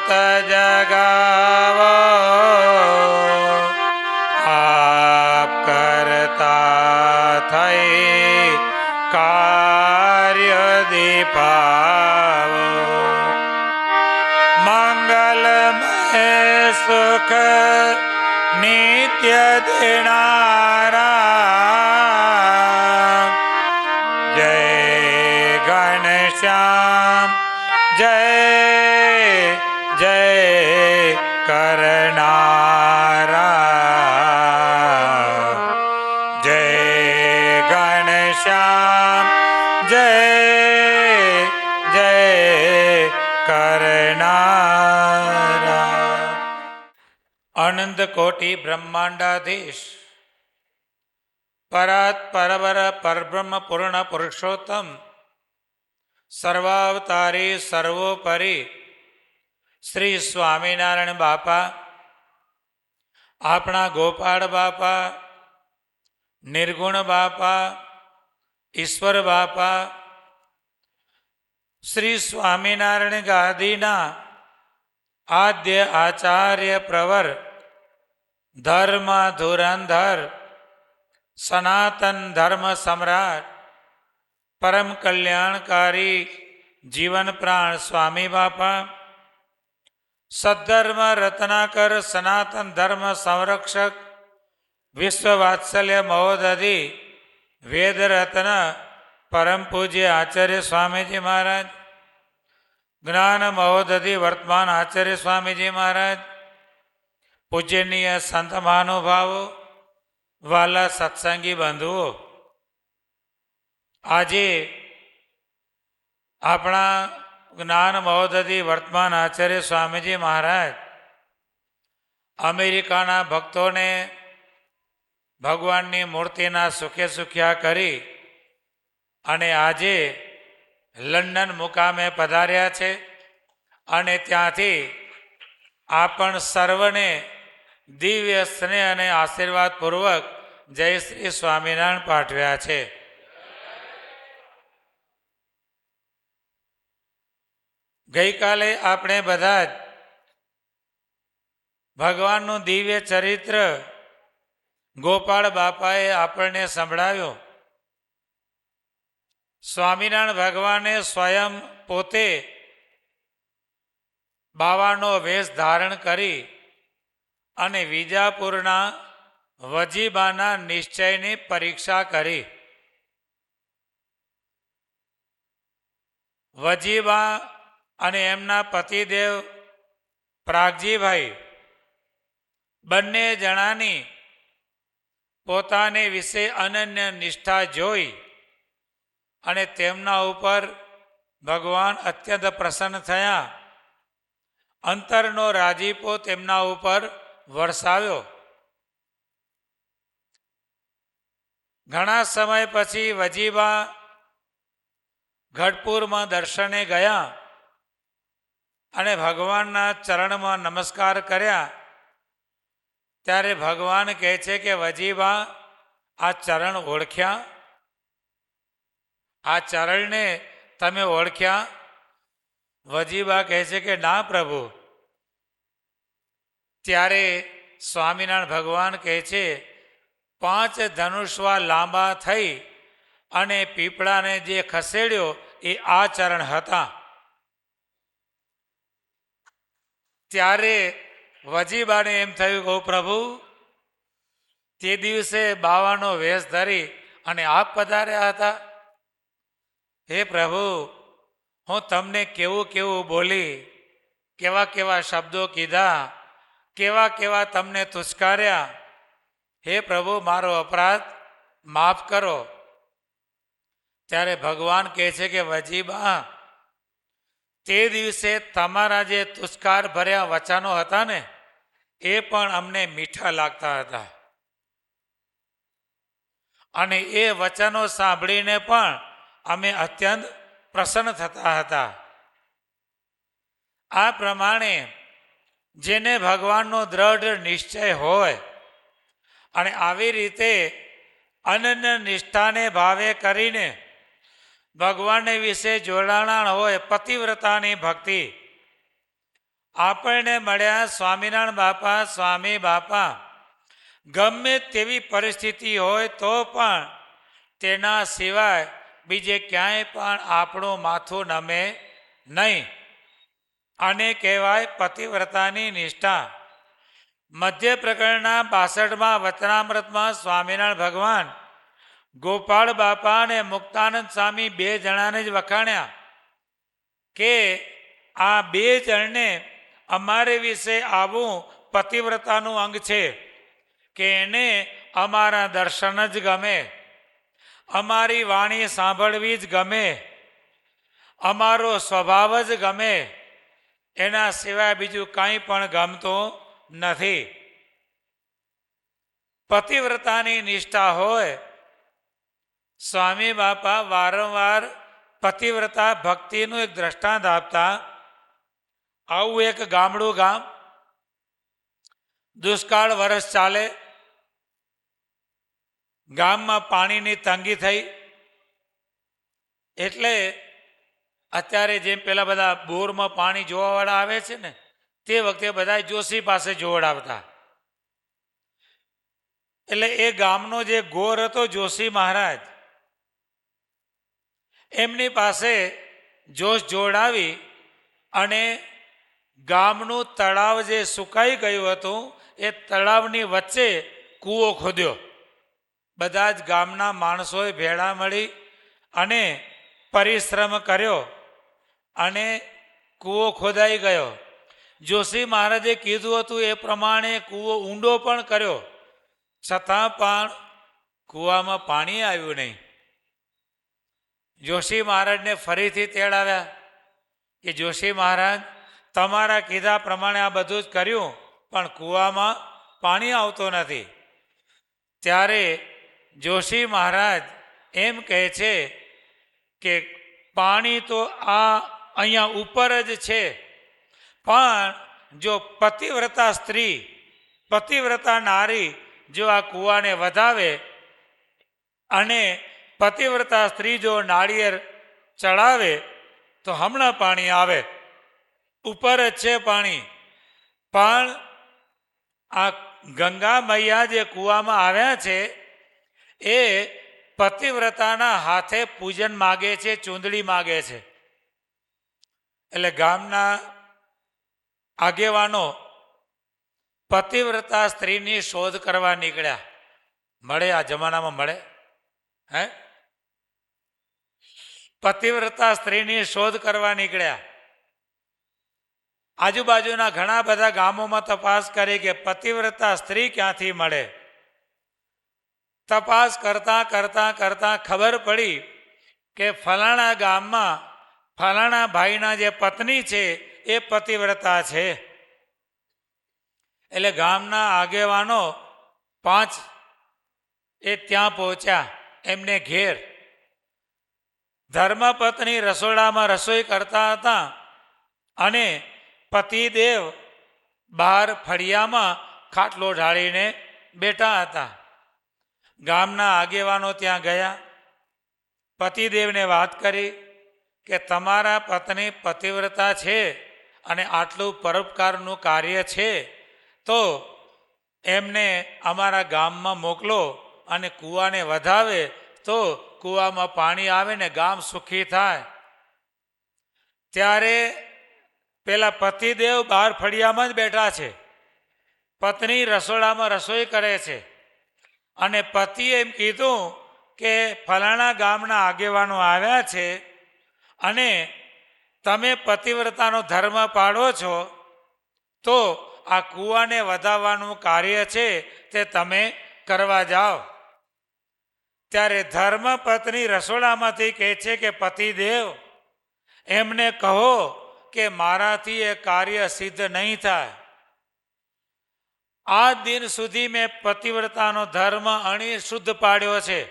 જગાવો આપ કરતા થઈ કાર્ય દીપાવો મંગલમય સુખ નિત્ય દેનારા જય ઘનશ્યામ જય જય કરનારા જય ઘનશ્યામ જય જય કરનારા અનંત કોટિ બ્રહ્માંડાધીશ પરાત પરવર પરબ્રહ્મ પૂર્ણ પુરુષોત્તમ સર્વાવતારી સર્વોપરી શ્રી સ્વામિનારાયણ બાપા, આપણા ગોપાળ બાપા, નિર્ગુણ બાપા, ઈશ્વર બાપા, શ્રી સ્વામિનારાયણ ગાદીના આદ્ય આચાર્ય પ્રવર, ધર્મ ધુરંધર, સનાતન ધર્મ સમ્રાટ, પરમ કલ્યાણકારી જીવન પ્રાણ સ્વામી બાપા, સદ્ધર્મ રત્નાકર સનાતન ધર્મ સંરક્ષક વિશ્વ વાત્સલ્ય મહોદધિ વેદ રત્ન પરમ પૂજ્ય આચાર્ય સ્વામીજી મહારાજ, જ્ઞાન મહોદધિ વર્તમાન આચાર્ય સ્વામીજી મહારાજ, પૂજ્યનીય સંત મહાનુભાવો, વાલા સત્સંગી બંધુઓ, આજે આપણા જ્ઞાન મહોદધિ વર્તમાન આચાર્ય સ્વામીજી મહારાજ અમેરિકાના ભક્તોને ભગવાનની મૂર્તિના સુખે સુખ્યા કરી અને આજે લંડન મુકામે પધાર્યા છે અને ત્યાંથી આપણ સર્વને દિવ્ય સ્નેહ અને આશીર્વાદપૂર્વક જય શ્રી સ્વામિનારાયણ પાઠવ્યા છે. ગઈકાલે આપણે બધા જ ભગવાનનું દિવ્ય ચરિત્ર ગોપાળ બાપાએ આપણને સંભળાવ્યું. સ્વામિનારાયણ ભગવાને સ્વયં પોતે બાવાનો વેશ ધારણ કરી અને વિજાપુરના વજીબાના નિશ્ચયની પરીક્ષા કરી. વજીબા અને એમના પતિદેવ પ્રાગજીભાઈ બંને જણાની પોતાને વિશે અનન્ય નિષ્ઠા જોઈ અને તેમના ઉપર ભગવાન અત્યંત પ્રસન્ન થયા. અંતરનો રાજીપો તેમના ઉપર વરસાવ્યો. ઘણા સમય પછી વજીબા ગઢપુરમાં દર્શને ગયા અને ભગવાનના ચરણમાં નમસ્કાર કર્યા. ત્યારે ભગવાન કહે છે કે વજીબા, આ ચરણ ઓળખ્યા? આ ચરણને તમે ઓળખ્યા? વજીબા કહે છે કે ના પ્રભુ. ત્યારે સ્વામિનારાયણ ભગવાન કહે છે, 5 ધનુષવા લાંબા થઈ અને પીપળાને જે ખસેડ્યો એ આ ચરણ હતા. ત્યારે વજીબાને એમ થયું કે પ્રભુ, તે દિવસે બાવાનો વેશ ધરી અને આપ પધાર્યા હતા. હે પ્રભુ, હું તમને કેવું કેવું બોલી, કેવા કેવા શબ્દો કીધા, કેવા કેવા તમને તુસ્કાર્યા. હે પ્રભુ, મારો અપરાધ માફ કરો. ત્યારે ભગવાન કહે છે કે વજીબા, તે દિવસે તમારા જે તુસ્કાર ભર્યા વચનો હતા ને, એ પણ અમને મીઠા લાગતા હતા અને એ વચનો સાંભળીને પણ અમે અત્યંત પ્રસન્ન થતા હતા. આ પ્રમાણે જેને ભગવાનનો દ્રઢ નિશ્ચય હોય અને આવી રીતે અનન્ય નિષ્ઠાને ભાવે કરીને ભગવાનને વિશે જોડાણા હોય, પતિવ્રતાની ભક્તિ, આપણને મળ્યા સ્વામિનારાયણ બાપા, સ્વામી બાપા. ગમે તેવી પરિસ્થિતિ હોય તો પણ તેના સિવાય બીજે ક્યાંય પણ આપણું માથું નમે નહીં. આને કહેવાય પતિવ્રતાની નિષ્ઠા. મધ્ય પ્રકરણના 62માં વચનામૃતમાં સ્વામિનારાયણ ભગવાન ગોપાળ બાપા અને મુક્તાનંદ સ્વામી બે જણાને જ વખાણ્યા કે આ બે જણને અમારે વિશે આવું પતિવ્રતાનું અંગ છે કે એને અમારા દર્શન જ ગમે, અમારી વાણી સાંભળવી જ ગમે, અમારો સ્વભાવ જ ગમે, એના સિવાય બીજું કંઈ પણ ગમતું નથી. પતિવ્રતાની નિષ્ઠા હોય. સ્વામી બાપા વારંવાર પતિવ્રતા ભક્તિનું એક દ્રષ્ટાંત આપતા. આવું એક ગામડું ગામ, દુષ્કાળ વર્ષ ચાલે, ગામમાં પાણીની તંગી થઈ. એટલે અત્યારે જેમ પેલા બધા બોરમાં પાણી જોવાવાળા આવે છે ને, તે વખતે બધા જોશી પાસે જોવડાવતા. એટલે એ ગામનો જે ગોર હતો જોશી મહારાજ, એમની પાસે જોશ જોડાવી અને ગામનું તળાવ જે સુકાઈ ગયું હતું એ તળાવની વચ્ચે કૂવો ખોદ્યો. બધા જ ગામના માણસોએ ભેળા મળી અને પરિશ્રમ કર્યો અને કૂવો ખોદાઈ ગયો. જોશી મહારાજે કીધું હતું એ પ્રમાણે કૂવો ઊંડો પણ કર્યો, છતાં પણ કૂવામાં પાણી આવ્યું નહીં. જોશી મહારાજને ફરીથી તેડાવ્યા કે જોશી મહારાજ, તમારા કીધા પ્રમાણે આ બધું જ કર્યું પણ કૂવામાં પાણી આવતું નથી. ત્યારે જોશી મહારાજ એમ કહે છે કે પાણી તો આ અહીંયા ઉપર જ છે, પણ જો પતિવ્રતા સ્ત્રી, પતિવ્રતા નારી જો આ કૂવાને વધાવે અને પતિવ્રતા સ્ત્રી જો નાળિયેર ચડાવે તો હમણાં પાણી આવે, ઉપર જ છે પાણી. પણ આ ગંગા મૈયા જે કૂવામાં આવ્યા છે એ પતિવ્રતાના હાથે પૂજન માગે છે, ચૂંદડી માગે છે. એટલે ગામના આગેવાનો પતિવ્રતા સ્ત્રીની શોધ કરવા નીકળ્યા. મળે આ જમાનામાં મળે? હે? પતિવ્રતા સ્ત્રીની શોધ કરવા નીકળ્યા. આજુબાજુના ઘણા બધા ગામોમાં તપાસ કરી કે પતિવ્રતા સ્ત્રી ક્યાંથી મળે. તપાસ કરતા કરતા કરતા ખબર પડી કે ફલાણા ગામમાં ફલાણા ભાઈના જે પત્ની છે એ પતિવ્રતા છે. એટલે ગામના આગેવાનો 5 એ ત્યાં પહોંચ્યા એમને ઘેર. ધર્મપત્ની રસોડામાં રસોઈ કરતા હતા અને પતિદેવ બહાર ફળિયામાં ખાટલો ઢાળીને બેઠા હતા. ગામના આગેવાનો ત્યાં ગયા, પતિદેવને વાત કરી કે તમારા પત્ની પતિવ્રતા છે અને આટલું પરોપકારનું કાર્ય છે, તો એમને અમારા ગામમાં મોકલો અને કૂવાને વધાવે તો કૂવામાં પાણી આવે ને ગામ સુખી થાય. ત્યારે પેલા પતિદેવ બહાર ફળિયામાં જ બેઠા છે, પત્ની રસોડામાં રસોઈ કરે છે અને પતિએ એમ કીધું કે ફલાણા ગામના આગેવાનો આવ્યા છે અને તમે પતિવ્રતાનો ધર્મ પાળો છો તો આ કૂવાને વધાવવાનું કાર્ય છે તે તમે કરવા જાઓ. ત્યારે ધર્મપત્ની રસોડામાંથી કહે છે કે પતિદેવ, એમને કહો કે મારાથી એ કાર્ય સિદ્ધ નહીં થાય. આ દિન સુધી મેં પતિવ્રતાનો ધર્મ અણી શુદ્ધ પાડ્યો છે,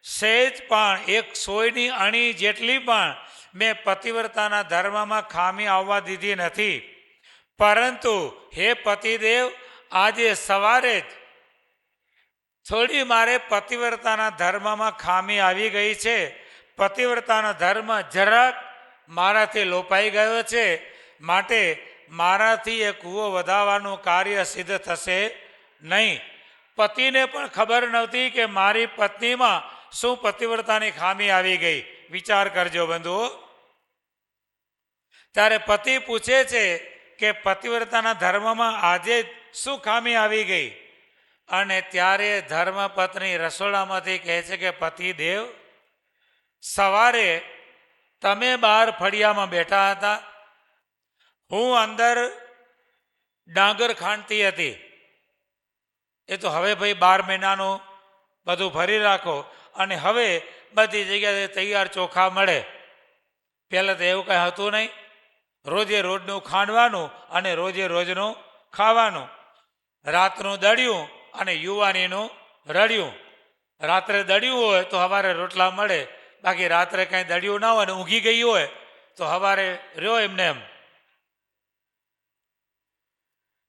સહેજ પણ એક સોયની અણી જેટલી પણ મેં પતિવ્રતાના ધર્મમાં ખામી આવવા દીધી નથી. પરંતુ હે પતિદેવ, આજે સવારે જ થોડી મારે પતિવ્રતાના ધર્મમાં ખામી આવી ગઈ છે. પતિવ્રતાનો ધર્મ જરાક મારાથી લોપાઈ ગયો છે, માટે મારાથી એ કૂવો વધાવવાનું કાર્ય સિદ્ધ થશે નહીં. પતિને પણ ખબર નહોતી કે મારી પત્નીમાં શું પતિવ્રતાની ખામી આવી ગઈ. વિચાર કરજો બંધુઓ. ત્યારે પતિ પૂછે છે કે પતિવ્રતાના ધર્મમાં આજે શું ખામી આવી ગઈ. અને ત્યારે ધર્મપત્ની રસોડામાંથી કહે છે કે પતિદેવ, સવારે તમે બહાર ફળિયામાં બેઠા હતા, હું અંદર ડાંગર ખાંડતી હતી. એ તો હવે ભાઈ 12 મહિનાનું બધું ભરી રાખો અને હવે બધી જગ્યાએ તૈયાર ચોખા મળે. પહેલાં તો એવું કંઈ હતું નહીં. રોજે રોજનું ખાંડવાનું અને રોજે રોજનું ખાવાનું. રાતનું દળ્યું અને યુવાનીનું રળ્યું. રાત્રે દળ્યું હોય તો સવારે રોટલા મળે, બાકી રાત્રે કાંઈ દળ્યું ના હોય અને ઊંઘી ગઈ હોય તો સવારે રહ્યો એમને એમ.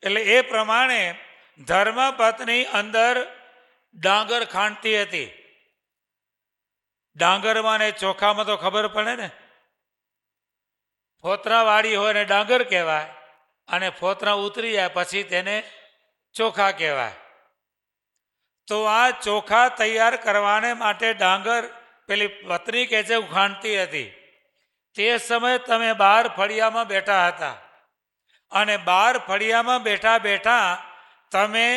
એટલે એ પ્રમાણે ધર્મપત્ની અંદર ડાંગર ખાંડતી હતી. ડાંગરમાં ને ચોખામાં તો ખબર પડે ને. ફોતરાવાળી હોય ને ડાંગર કહેવાય, અને ફોતરા ઉતરી જાય પછી તેને ચોખા કહેવાય. તો આ ચોખા તૈયાર કરવાને માટે ડાંગર પેલી પત્ની કહે છે ખાંડતી હતી. તે સમયે તમે બહાર ફળિયામાં બેઠા હતા અને બહાર ફળિયામાં બેઠા બેઠા તમે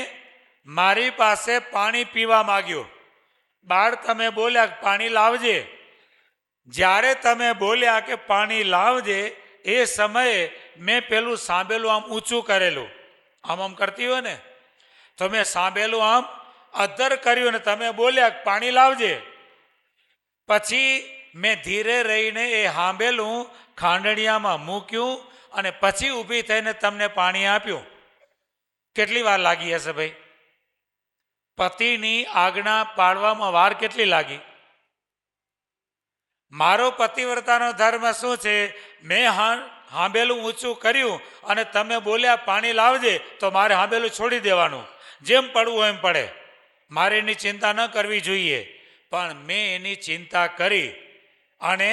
મારી પાસે પાણી પીવા માગ્યું. બહાર તમે બોલ્યા પાણી લાવજે. જ્યારે તમે બોલ્યા કે પાણી લાવજે, એ સમયે મેં પેલું સાંભેલું આમ ઊંચું કરેલું. આમ કરતી હોય ને તો મેં સાંભેલું આમ અધર કર્યું ને તમે બોલ્યા પાણી લાવજે. પછી મેં ધીરે રહીને એ સાંભેલું ખાંડણિયામાં મૂક્યું અને પછી ઊભી થઈને તમને પાણી આપ્યું. કેટલી વાર લાગી હશે ભાઈ? પતિની આજ્ઞા પાળવામાં વાર કેટલી લાગી? મારો પતિવ્રતાનો ધર્મ શું છે? મેં હાંભેલું ઊંચું કર્યું અને તમે બોલ્યા પાણી લાવજે તો મારે હાંભેલું છોડી દેવાનું. જેમ પડવું એમ પડે. મારે એની ચિંતા ન કરવી જોઈએ. પણ મેં એની ચિંતા કરી અને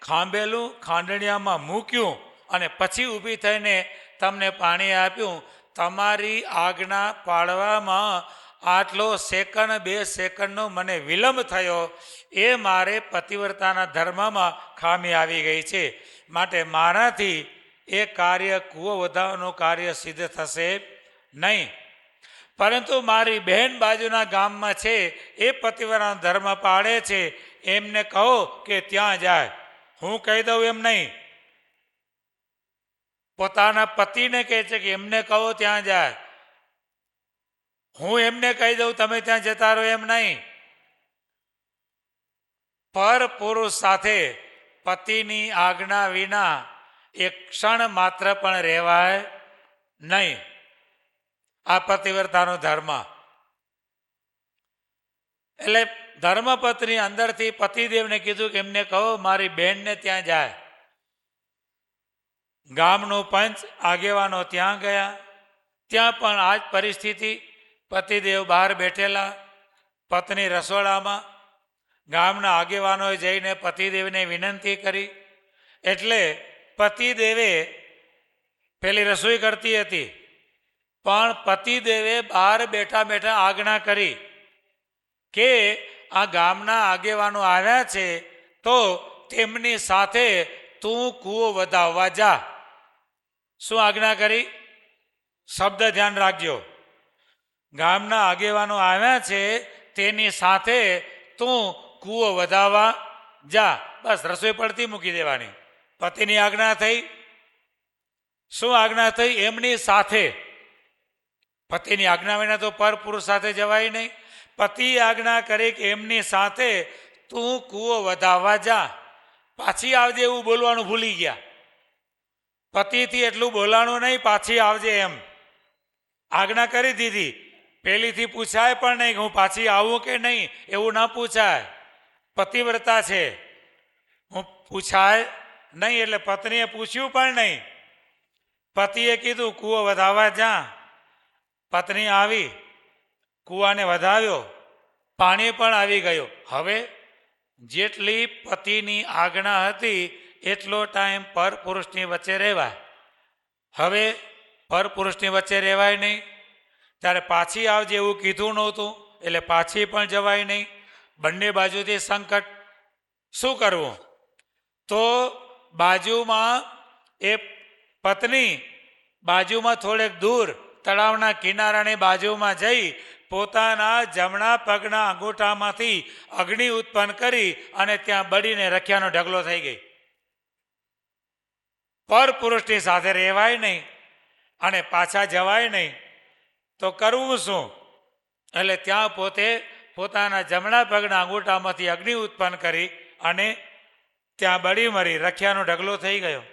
ખાંભેલું ખાંડણિયામાં મૂક્યું અને પછી ઊભી થઈને તમને પાણી આપ્યું. તમારી આજ્ઞા પાળવામાં આટલો સેકન્ડ 2 સેકન્ડનો મને વિલંબ થયો, એ મારે પતિવ્રતાના ધર્મમાં ખામી આવી ગઈ છે. માટે મારાથી એ કાર્ય કૂવો વધારવાનું કાર્ય સિદ્ધ થશે નહીં. પરંતુ મારી બહેન બાજુના ગામમાં છે, એ પતિવ્રતાનો ધર્મ પાળે છે, એમને કહો કે ત્યાં જાય. હું કહી દઉં એમ નહીં. પોતાના પતિને કહે છે કે એમને કહો ત્યાં જાય. હું એમને કહી દઉં તમે ત્યાં જતા રહો એમ નહીં. પર પુરુષ સાથે પતિની આજ્ઞા વિના એક ક્ષણ માત્ર પણ રહેવાય નહીં. આ પતિવ્રતાનો ધર્મ. એટલે ધર્મપત્ની અંદરથી પતિદેવને કીધું કે એમને કહો મારી બહેનને ત્યાં જાય. ગામનો પંચ આગેવાનો ત્યાં ગયા. ત્યાં પણ આ જ પરિસ્થિતિ. પતિદેવ બહાર બેઠેલા, પત્ની રસોડામાં. ગામના આગેવાનોએ જઈને પતિદેવને વિનંતી કરી. એટલે પતિદેવે પેલી રસોઈ કરતી હતી, પણ પતિદેવે બહાર બેઠા બેઠા આજ્ઞા કરી કે આ ગામના આગેવાનો આવ્યા છે તો તેમની સાથે તું કૂવો વધાવવા જા. શું આજ્ઞા કરી? શબ્દ ધ્યાન રાખજો. ગામના આગેવાનો આવ્યા છે તેની સાથે તું કૂવો વધાવવા જા. બસ રસોઈ પડતી મૂકી દેવાની. પતિની આજ્ઞા થઈ. શું આજ્ઞા થઈ? એમની સાથે. પતિની આજ્ઞા વિના તો પર પુરુષ સાથે જવાય નહીં. પતિ આજ્ઞા કરી કે એમની સાથે તું કૂવો વધાવવા જા. પાછી આવજે એવું બોલવાનું ભૂલી ગયા. પતિથી એટલું બોલાણું નહીં, પાછી આવજે એમ આજ્ઞા કરી દીધી. પેલીથી પૂછાય પણ નહીં કે હું પાછી આવું કે નહીં, એવું ના પૂછાય. પતિવ્રતા છે, હું પૂછાય નહીં. એટલે પત્નીએ પૂછ્યું પણ નહીં. પતિએ કીધું કૂવો વધાવવા જા. પત્ની આવી, કૂવાને વધાવ્યો, પાણી પણ આવી ગયું. હવે જેટલી પતિની આજ્ઞા હતી એટલો ટાઈમ પર પુરુષની વચ્ચે રહેવાય. હવે પરપુરુષની વચ્ચે રહેવાય નહીં, ત્યારે પાછી આવજે એવું કીધું નહોતું, એટલે પાછી પણ જવાય નહીં. બંને બાજુથી સંકટ. શું કરવું? તો બાજુમાં એ પત્ની બાજુમાં થોડેક દૂર તળાવના કિનારાની બાજુમાં જઈ પોતાના જમણા પગના અંગૂઠામાંથી અગ્નિ ઉત્પન્ન કરી અને ત્યાં બળીને રખિયાનો ઢગલો થઈ ગઈ. પરપુરુષની સાથે રહેવાય નહીં અને પાછા જવાય નહીં, તો કરવું શું? એટલે ત્યાં પોતે પોતાના જમણા પગના અંગૂઠામાંથી અગ્નિ ઉત્પન્ન કરી અને ત્યાં બળી મરી રખિયાનો ઢગલો થઈ ગયો.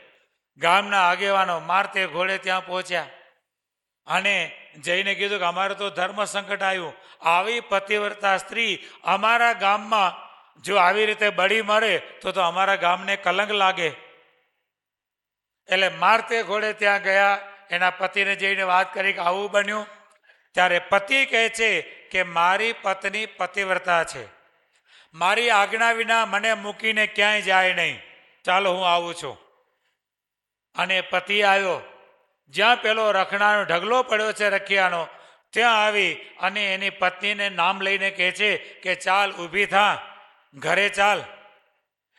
ગામના આગેવાનો મારતે ઘોડે ત્યાં પહોંચ્યા અને જઈને કીધું કે અમારે તો ધર્મ સંકટ આવ્યું, આવી પતિવ્રતા સ્ત્રી અમારા ગામમાં જો આવી રીતે બળી મરે તો અમારા ગામને કલંક લાગે. એટલે મારતે ઘોડે ત્યાં ગયા, એના પતિને જઈને વાત કરી કે આવું બન્યું. ત્યારે પતિ કહે છે કે મારી પત્ની પતિવ્રતા છે, મારી આજ્ઞા વિના મને મૂકીને ક્યાંય જાય નહીં, ચાલો હું આવું છું. અને પતિ આવ્યો, જ્યાં પેલો રખડાનો ઢગલો પડ્યો છે રખિયાનો, ત્યાં આવી અને એની પત્નીને નામ લઈને કહે છે કે ચાલ ઊભી થા, ઘરે ચાલ.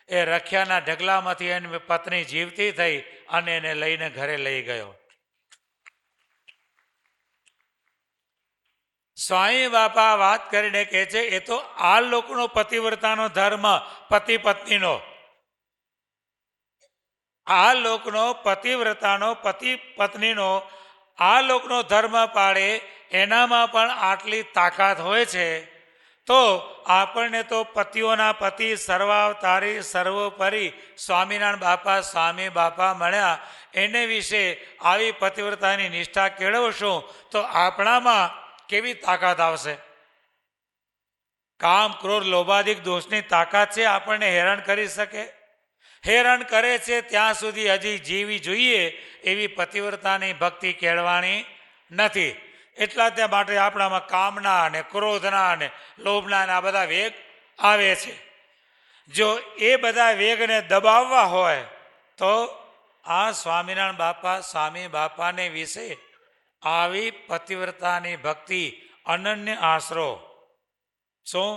એ રખિયાના ઢગલામાંથી એની પત્ની જીવતી થઈ અને એને લઈને ઘરે લઈ ગયો. સ્વામી બાપા વાત કરીને કહે છે એ તો આ લોકોનો પતિવ્રતાનો ધર્મ, પતિ પત્નીનો. આ લોકનો પતિવ્રતાનો પતિ પત્નીનો આ લોકનો ધર્મ પાળે, એનામાં પણ આટલી તાકાત હોય છે, તો આપણને તો પતિઓના પતિ સર્વાવતારી સર્વોપરી સ્વામિનારાયણ બાપા સ્વામી બાપા મળ્યા, એને વિશે આવી પતિવ્રતાની નિષ્ઠા કેળવશું તો આપણામાં કેવી તાકાત આવશે? કામ ક્રોધ લોભાદિક દોષની તાકાત છે, આપણને હેરાન કરી શકે. હેરાન કરે છે ત્યાં સુધી હજી જીવી જોઈએ એવી પતિવ્રતાની ભક્તિ કેળવાની નથી. એટલા તે માટે આપણામાં કામના અને ક્રોધના અને લોભના આ બધા વેગ આવે છે. જો એ બધા વેગને દબાવવા હોય તો આ સ્વામિનારાયણ બાપા સ્વામી બાપાને વિશે આવી પતિવ્રતાની ભક્તિ અનન્ય આશરો. શું?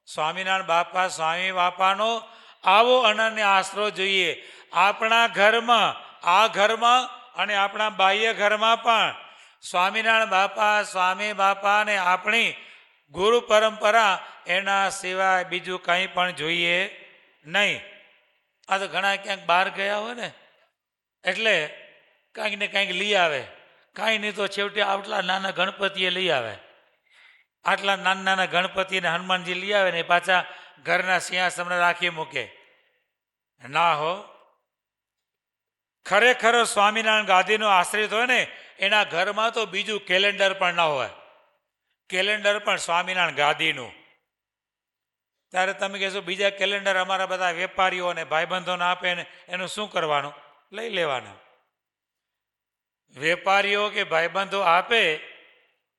સ્વામિનારાયણ બાપા સ્વામી બાપાનો આવો અનન્ય આશરો જોઈએ આપણા ઘરમાં, આ ઘરમાં અને આપણા બાહ્ય ઘરમાં પણ. સ્વામિનારાયણ બાપા સ્વામી બાપાને આપણી ગુરુ પરંપરા, એના સિવાય બીજું કંઈ પણ જોઈએ નહીં. આ તો ઘણા ક્યાંક બહાર ગયા હોય ને એટલે કાંઈક ને કાંઈક લઈ આવે, કાંઈ નહીં તો છેવટે આટલા નાના ગણપતિએ લઈ આવે. આટલા નાના નાના ગણપતિને હનુમાનજી લઈ આવે ને પાછા ઘરના સિંહાસન રાખી મૂકે. ના હો, ખરેખર સ્વામિનારાયણ ગાદીનો આશ્રિત હોય ને એના ઘરમાં તો બીજું કેલેન્ડર પણ ના હોય, કેલેન્ડર પણ સ્વામિનારાયણ ગાદીનું. ત્યારે તમે કહેશો બીજા કેલેન્ડર અમારા બધા વેપારીઓ અને ભાઈબંધોને આપે ને એનું શું કરવાનું? લઈ લેવાના. વેપારીઓ કે ભાઈબંધો આપે,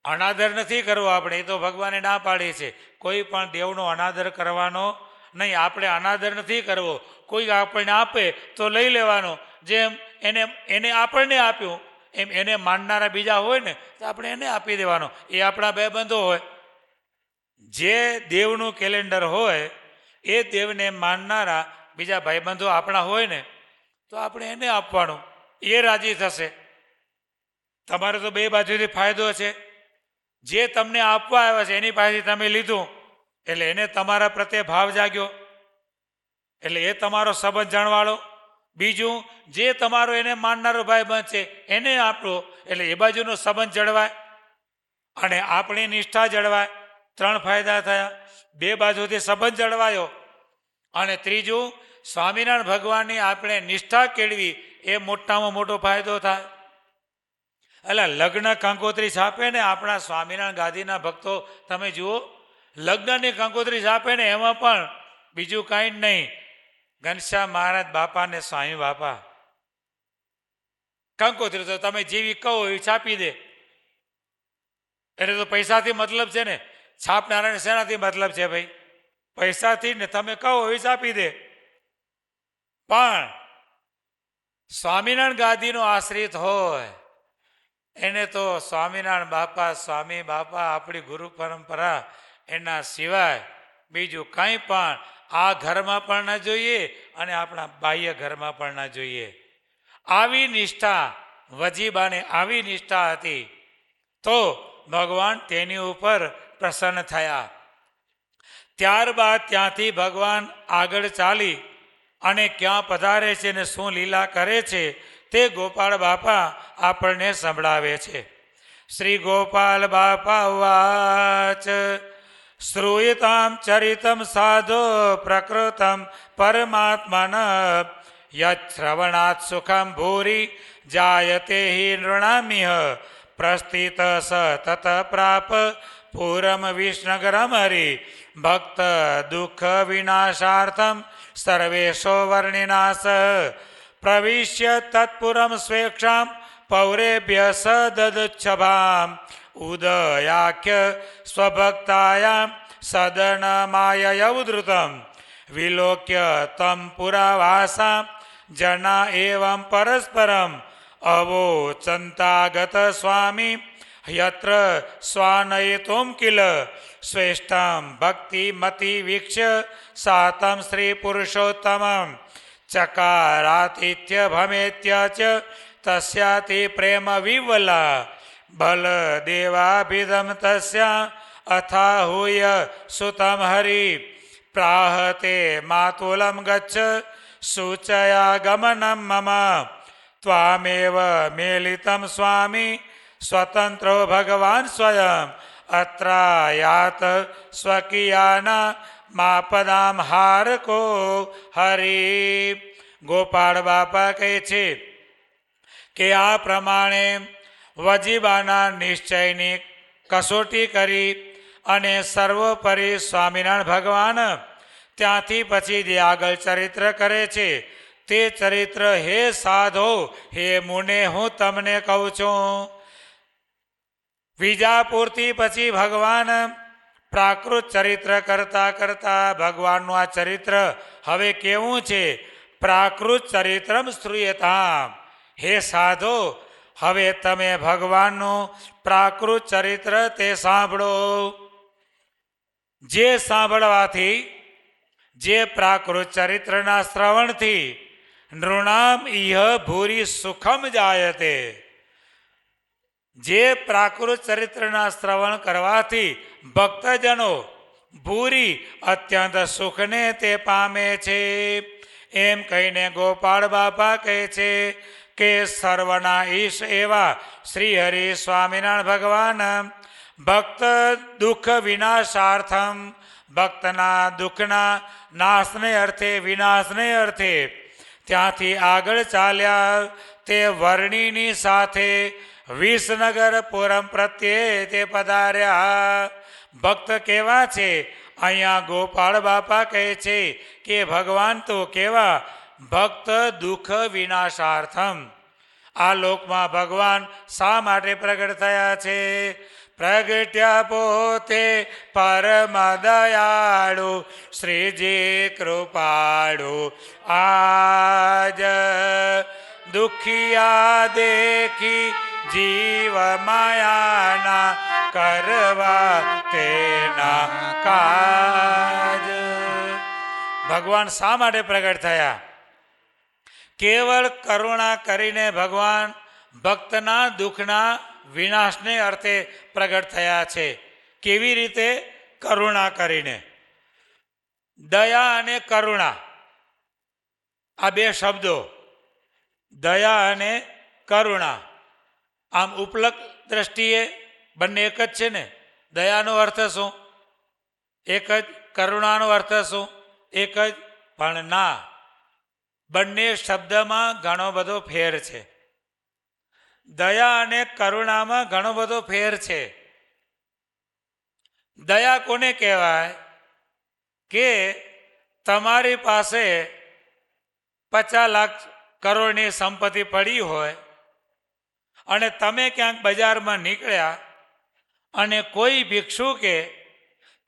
અનાદર નથી કરવો આપણે, એ તો ભગવાને ના પાડી છે. કોઈ પણ દેવનો અનાદર કરવાનો નહીં, આપણે અનાદર નથી કરવો. કોઈ આપણને આપે તો લઈ લેવાનો, જેમ એને આપણને આપ્યું એમ એને માનનારા બીજા હોય ને તો આપણે એને આપી દેવાનો. એ આપણા ભાઈબંધો હોય. જે દેવનું કેલેન્ડર હોય એ દેવને માનનારા બીજા ભાઈબંધો આપણા હોય ને તો આપણે એને આપવાનું, એ રાજી થશે. તમારે તો બે બાજુથી ફાયદો છે. જે તમને આપવા આવ્યા છે એની પાસેથી તમે લીધું એટલે એને તમારા પ્રત્યે ભાવ જાગ્યો, એટલે એ તમારો સંબંધ જાણવાળો. બીજું, જે તમારો એને માનનારો ભાઈબંધ છે એને આપો એટલે એ બાજુનો સંબંધ જળવાય અને આપણી નિષ્ઠા જળવાય. 3 ફાયદા થયા. બે બાજુથી સંબંધ જળવાયો અને ત્રીજું, સ્વામિનારાયણ ભગવાનની આપણે નિષ્ઠા કેળવી એ મોટામાં મોટો ફાયદો થાય. એટલે લગ્ન કંકોત્રી છાપે ને આપણા સ્વામિનારાયણ ગાદીના ભક્તો તમે જુઓ, લગ્નની કંકોત્રી છાપે ને એમાં પણ બીજું કાંઈ જ નહીં, ઘનશ્યામ મહારાજ બાપા ને સ્વામી બાપા. કંકોત્રી તો તમે જેવી કહો એવી છાપી દે. એટલે તો પૈસાથી મતલબ છે ને, છાપનારાને શેનાથી મતલબ છે ભાઈ? પૈસાથી ને. તમે કહો એવી છાપી દે. પણ સ્વામિનારાયણ ગાદીનો આશ્રિત હોય એને તો સ્વામિનારાયણ બાપા, સ્વામી બાપા, આપણી ગુરુ પરંપરા, એના સિવાય બીજું કંઈ પણ આ ઘરમાં પણ ન જોઈએ અને આપણા બાહ્ય ઘરમાં પણ ન જોઈએ. આવી નિષ્ઠા વજીબાને આવી નિષ્ઠા હતી તો ભગવાન તેની ઉપર પ્રસન્ન થયા. ત્યારબાદ ત્યાંથી ભગવાન આગળ ચાલી અને ક્યાં પધારે છે ને શું લીલા કરે છે તે ગોપાળ બાપા આપણને સંભળાવે છે. શ્રી ગોપાલ બાપા વાચ શ્રૂયતામ ચરિતમ સાધો પ્રકૃતમ પરમાત્મન યશ્રવણાત સુખમ ભૂરી જાયતે હિ નૃણામિહ પ્રસ્થિત સ તત પ્રાપ પૂરમ વિષ્ણગરમ હરિ ભક્ત દુઃખ વિનાશાર્થમ સર્વેશો વર્ણિનાશ પ્રવિશ્ય તત્પુરમ સ્વેક્ષામ પૌરેભ્ય સદચ્છભામ ઉદયાખ્ય સ્વભક્તાયામ સદનમાયવધૃતમ વિલોક્ય તમ પુરાવાસામ જના એવં પરસ્પરમ અવોચંતાગત સ્વામી યત્ર સ્વાનયતોમ કિલ શ્રેષ્ઠમ ભક્તિમતિ વીક્ષ્ય સાતમ શ્રી પુરુષોત્તમમ ચકારાતિથ્ય ભમેત્ય ચ તસ્યાતિ પ્રેમ વિવલા બલદેવાભિધમ તસ્યા અથાહુય સુતમ હરિ પ્રાહતે માતુલમ ગચ્છ સૂચયા ગમનમ મમ ત્વામેવ મેલિતમ સ્વામી સ્વતંત્રો ભગવાન સ્વયં અત્રાયાત સ્વકીયાના માપદામ હારકો હરિ. ગોપાળ બાપા કહે છે કે આ પ્રમાણે વજીબાના નિશ્ચયની કસોટી કરી અને સર્વોપરી સ્વામિનારાયણ ભગવાન ત્યાંથી પછી જે આગળ ચરિત્ર કરે છે તે ચરિત્ર હે સાધો, હે મુને, હું તમને કહું છું. વિજાપુરથી પછી ભગવાન પ્રાકૃત ચરિત્ર કરતા કરતા ભગવાનનું આ ચરિત્ર હવે કેવું છે? પ્રાકૃત ચરિત્રમ શ્રૂયતામ. હે સાધો, હવે તમે ભગવાનનું પ્રાકૃત ચરિત્ર તે સાંભળો. જે સાંભળવાથી, જે પ્રાકૃત ચરિત્રના શ્રવણથી નૃણામ ઇહ ભૂરી સુખમ જાયતે. જે પ્રાકૃત ચરિત્રના શ્રવણ કરવાથી ભક્તજનો ભૂરી અત્યંત સુખને તે પામે છે. એમ કહીને ગોપાળ બાપા કહે છે કે સર્વના ઈશ એવા શ્રી હરિ સ્વામિનારાયણ ભગવાન ભક્ત દુઃખ વિનાશાર્થમ, ભક્તના દુઃખના નાશને અર્થે, વિનાશને અર્થે ત્યાંથી આગળ ચાલ્યા. તે વર્ણિની સાથે વિસનગર પુરમ પ્રત્યે તે પધાર્યા. ભક્ત કેવા છે? અહીંયા ગોપાળ બાપા કહે છે કે ભગવાન તો કેવા? ભક્ત દુઃખ વિનાશાર્થમ. આ લોકમાં ભગવાન શા માટે પ્રગટ થયા છે? પ્રગટ્યા પોતે પરમ દયાળુ શ્રીજી કૃપાળુ, આજ દુખિયા દેખી જીવ માયાના કરવા તેના કાજ. ભગવાન શા માટે પ્રગટ થયા? કેવળ કરુણા કરીને ભગવાન ભક્તના દુઃખના વિનાશને અર્થે પ્રગટ થયા છે. કેવી રીતે? કરુણા કરીને. દયા અને કરુણા આ બે શબ્દો, દયા અને કરુણા, આમ ઉપલક દ્રષ્ટિએ બંને એક જ છે ને. દયાનો અર્થ શું? એક જ. કરુણાનો અર્થ શું? એક જ. પણ ના, બંને શબ્દમાં ઘણો બધો ફેર છે. દયા અને કરુણામાં ઘણો બધો ફેર છે. દયા કોને કહેવાય? કે તમારી પાસે 50 લાખ કરોડની સંપત્તિ પડી હોય અને તમે ક્યાંક બજારમાં નીકળ્યા અને કોઈ ભિક્ષુકે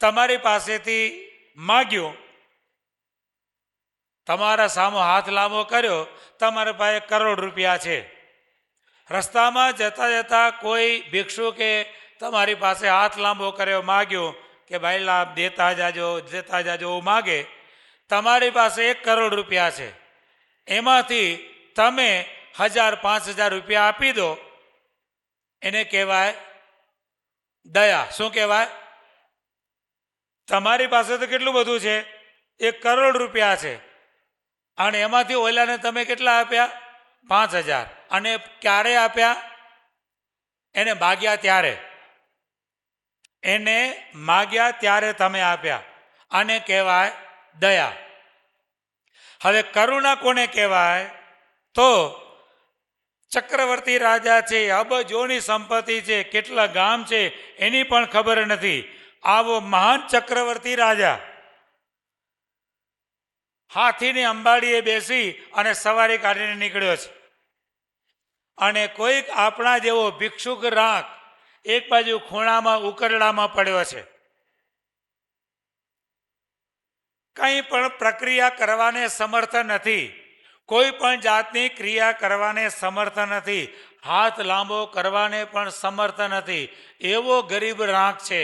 તમારી પાસેથી માગ્યું તમારા સામો હાથ લાંબો કર્યો, તમારા પાસે 1 કરોડ રૂપિયા છે. રસ્તામાં જતા જતા કોઈ ભિક્ષુકે તમારી પાસે હાથ લાંબો કર્યો, માગ્યો કે ભાઈ લાભ દેતા જાજો એવું માગે. તમારી પાસે 1 કરોડ રૂપિયા છે, એમાંથી તમે 1000-5000 રૂપિયા આપી દો, એને કહેવાય દયા. શું કહેવાય? તમારી પાસે તો કેટલું બધું છે, 1 કરોડ રૂપિયા છે, અને એમાંથી ઓલાને તમે કેટલા આપ્યા? 5000. અને ક્યારે આપ્યા? એને માગ્યા ત્યારે. એને માગ્યા ત્યારે તમે આપ્યા. આને કહેવાય દયા. હવે કરુણા કોને કહેવાય? તો ચક્રવર્તી રાજા છે, અબજોની સંપત્તિ છે, કેટલા ગામ છે એની પણ ખબર નથી. આવો મહાન ચક્રવર્તી રાજા હાથીની અંબાડીએ બેસી અને સવારી કાઢીને નીકળ્યો છે. અને કોઈક આપણા જેવો ભિક્ષુક રાખ એક બાજુ ખૂણામાં ઉકરડામાં પડ્યો છે. કંઈ પણ પ્રક્રિયા કરવાને સમર્થ નથી, કોઈ પણ જાતની ક્રિયા કરવાને સમર્થ નથી, હાથ લાંબો કરવાને પણ સમર્થ નથી. એવો ગરીબ રાખ છે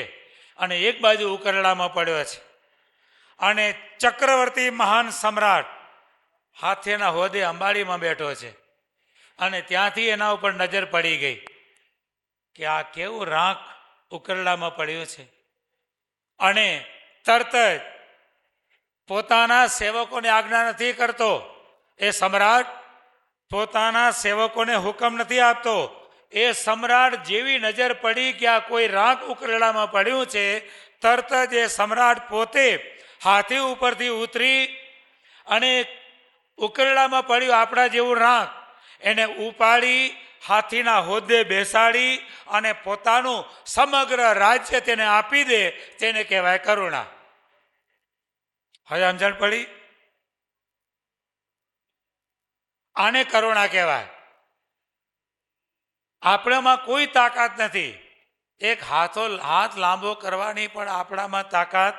અને એક બાજુ ઉકરડામાં પડ્યો છે. અને ચક્રવર્તી મહાન સમ્રાટ હાથીના હોદે અંબાડીમાં બેઠો છે. અને ત્યાંથી એના ઉપર નજર પડી ગઈ કે આ કેવું રાખ ઉકરડામાં પડ્યું છે. અને તરત જ પોતાના સેવકોને આજ્ઞા નથી કરતો. એ સમ્રાટ પોતાના સેવકોને હુકમ નથી આપતો. એ સમ્રાટ જેવી નજર પડી કે આ કોઈ રાખ ઉકરડામાં પડ્યું છે, તરત જ એ સમ્રાટ પોતે હાથી ઉપરથી ઉતરી અને ઉકરડામાં પડ્યું આપણા જેવું રાખ એને ઉપાડી હાથીના હોદ્દે બેસાડી અને પોતાનું સમગ્ર રાજ્ય તેને આપી દે, તેને કહેવાય કરુણા. હવે સમજણ પડી? આને કરુણા કહેવાય. આપણામાં કોઈ તાકાત નથી, એક હાથ લાંબો કરવાની પણ આપણામાં તાકાત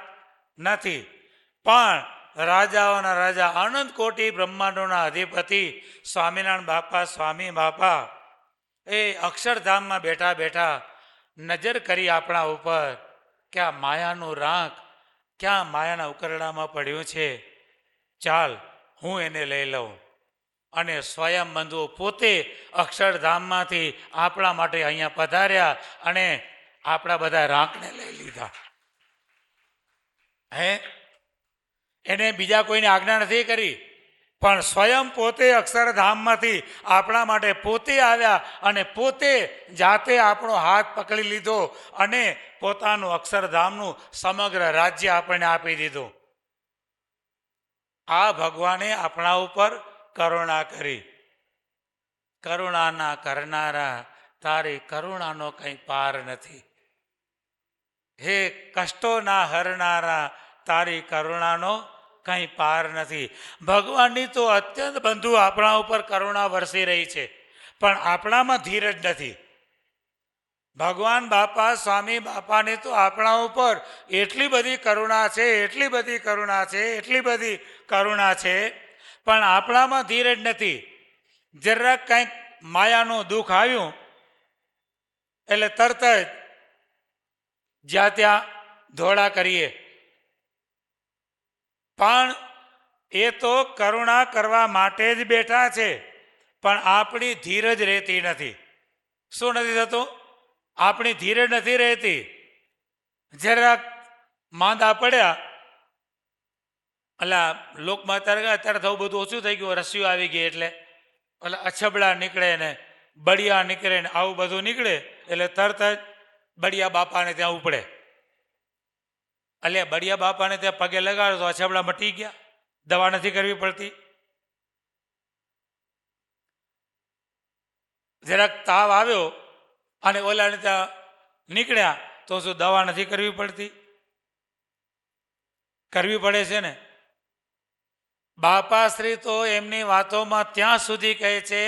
નથી. પણ રાજાઓના રાજા, અનંત કોટી બ્રહ્માંડોના અધિપતિ સ્વામિનારાયણ બાપા, સ્વામી બાપા એ અક્ષરધામમાં બેઠા બેઠા નજર કરી આપણા ઉપર કે આ માયાનું રાખ ક્યાં માયાના ઉકરડામાં પડ્યું છે, ચાલ હું એને લઈ લઉં. અને સ્વયં બંધુ પોતે અક્ષરધામમાંથી આપણા માટે અહીંયા પધાર્યા અને આપણા બધા રાંકને લઈ લીધા. એને બીજા કોઈને આજ્ઞા નથી કરી, પણ સ્વયં પોતે અક્ષરધામમાંથી આપણા માટે પોતે આવ્યા અને પોતે જાતે આપણો હાથ પકડી લીધો અને પોતાનું અક્ષરધામનું સમગ્ર રાજ્ય આપણને આપી દીધું. આ ભગવાને આપણા ઉપર કરુણા કરી. કરુણાના કરનારા, તારી કરુણાનો કંઈ પાર નથી. હે કષ્ટોના હરનારા, તારી કરુણાનો કંઈ પાર નથી. ભગવાનની તો અત્યંત બંધુ આપણા ઉપર કરુણા વરસી રહી છે, પણ આપણામાં ધીરજ નથી. ભગવાન બાપા, સ્વામી બાપાની તો આપણા ઉપર એટલી બધી કરુણા છે, એટલી બધી કરુણા છે, એટલી બધી કરુણા છે, પણ આપણામાં ધીરજ નથી. જરાક કંઈક માયાનું દુઃખ આવ્યું એટલે તરત જ જ્યાં ત્યાં ધોળા કરીએ. પણ એ તો કરુણા કરવા માટે જ બેઠા છે, પણ આપણી ધીરજ રહેતી નથી. શું નથી થતું? આપણી ધીરજ નથી રહેતી. જરાક માંદા પડ્યા, અલા લોકમાં અત્યારે થવું બધું ઓછું થઈ ગયું, રસીઓ આવી ગઈ એટલે એટલે અછબડા નીકળે ને બળિયા નીકળે ને આવું બધું નીકળે એટલે તરત જ બળિયા બાપાને ત્યાં ઉપડે. એટલે બળિયા બાપાને ત્યાં પગે લગાડો તો અછબડા મટી ગયા, દવા નથી કરવી પડતી. જરાક તાવ આવ્યો અને ઓલાને ત્યાં નીકળ્યા તો શું દવા નથી કરવી પડતી? કરવી પડે છે ને. બાપાશ્રી તો એમની વાતોમાં ત્યાં સુધી કહે છે